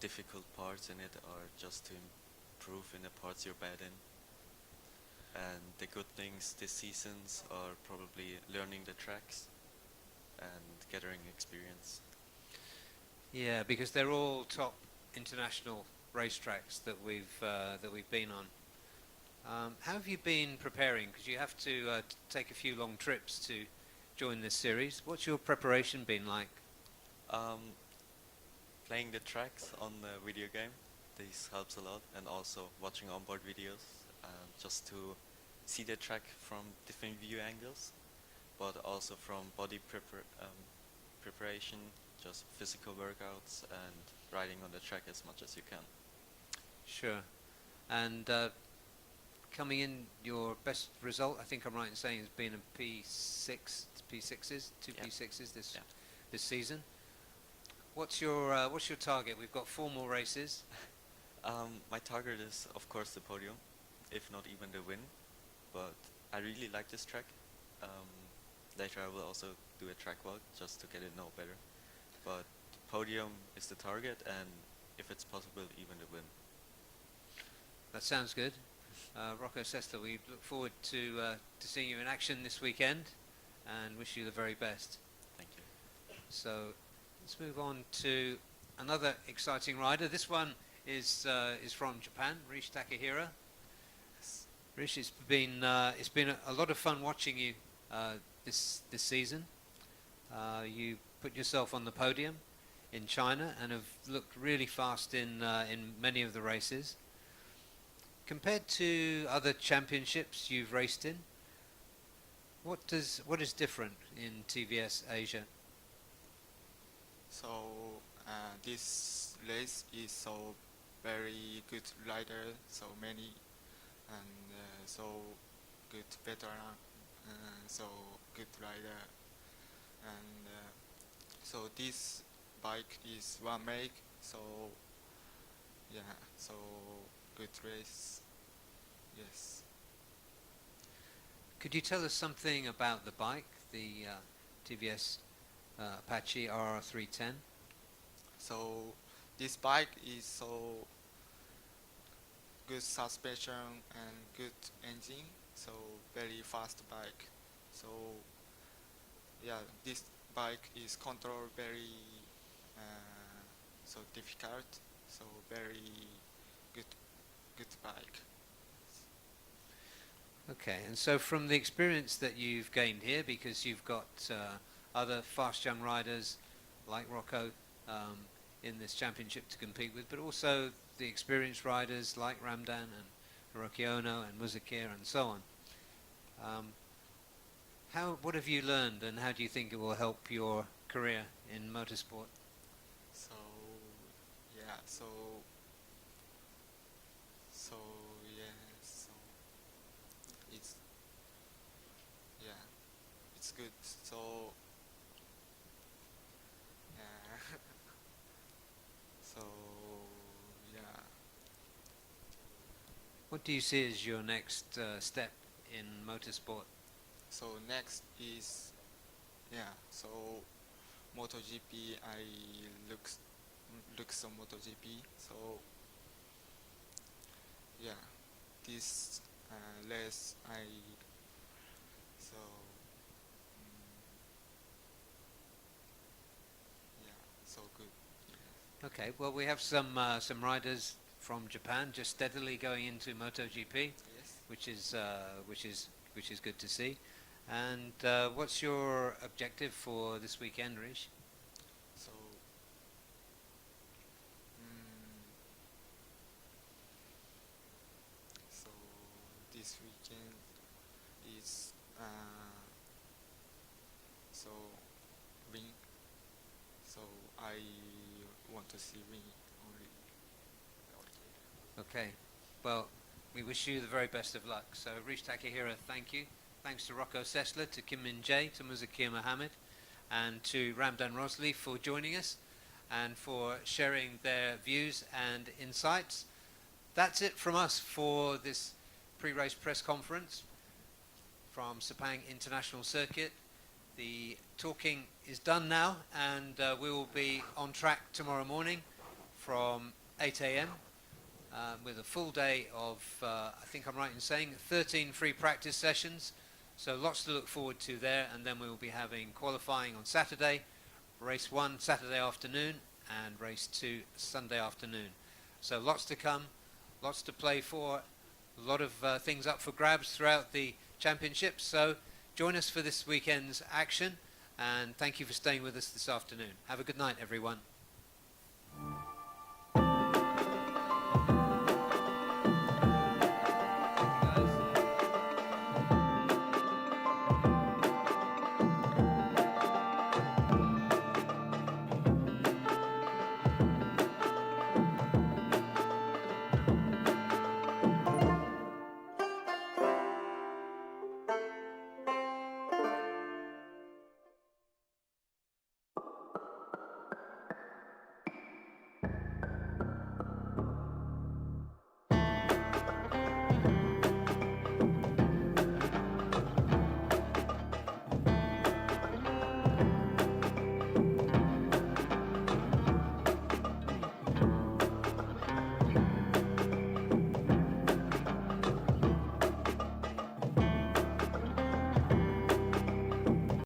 difficult parts in it are just to improve in the parts you're bad in. And the good things this seasons are probably learning the tracks and gathering experience. Yeah, because they're all top international racetracks that we've been on. How have you been preparing? Because you have to take a few long trips to join this series. What's your preparation been like? Playing the tracks on the video game, this helps a lot, and also watching onboard videos, just to see the track from different view angles, but also from body preparation, just physical workouts and riding on the track as much as you can. Sure. And coming in, your best result, I think I'm right in saying, has been a P6, P6s, two Yeah. P6s this Yeah. this season. What's your target? We've got 4 more races. My target is, of course, the podium, if not even the win. But I really like this track. Later I will also do a track walk just to get it know better. But podium is the target, and if it's possible, even the win. That sounds good. Rocco Sesta, we look forward to seeing you in action this weekend, and wish you the very best. Thank you. So let's move on to another exciting rider. This one is from Japan, Rish Takahira. Rish, it's been a lot of fun watching you this season. You put yourself on the podium in China and have looked really fast in many of the races. Compared to other championships you've raced in, what is different in TVS Asia? So this race is so very good rider, so many, and so good veteran, so good rider, and so this bike is one make, so yeah, so good race, yes. Could you tell us something about the bike, the TVS Apache RR310? So this bike is so good suspension and good engine, so very fast bike. So yeah, this bike is control very so difficult, so very good bike. Okay, and so from the experience that you've gained here, because you've got other fast young riders like Rocco in this championship to compete with, but also the experienced riders like Ramdan and Hiroki Ono and Muzakir and so on. What have you learned, and how do you think it will help your career in motorsport? So yeah, so yeah, so it's good. So so yeah. What do you see as your next step in motorsport? So next is so MotoGP. I looks on MotoGP. So yeah, this race I so yeah, so good. Okay, well, we have some riders from Japan just steadily going into MotoGP, Yes. which is good to see. And what's your objective for this weekend, Rish? So so this weekend is so win. So I want to see win only. Okay, well, we wish you the very best of luck. So, Rish Takahira, thank you. Thanks to Rocco Sessler, to Kim Min Jae, to Muzakir Mohammed, and to Ramdan Rosli for joining us and for sharing their views and insights. That's it from us for this pre-race press conference from Sepang International Circuit. The talking is done now, and we will be on track tomorrow morning from 8 a.m. With a full day of, I think I'm right in saying, 13 free practice sessions. So lots to look forward to there, and then we will be having qualifying on Saturday, race 1 Saturday afternoon, and race 2 Sunday afternoon. So lots to come, lots to play for, a lot of things up for grabs throughout the championship. So join us for this weekend's action, and thank you for staying with us this afternoon. Have a good night, everyone.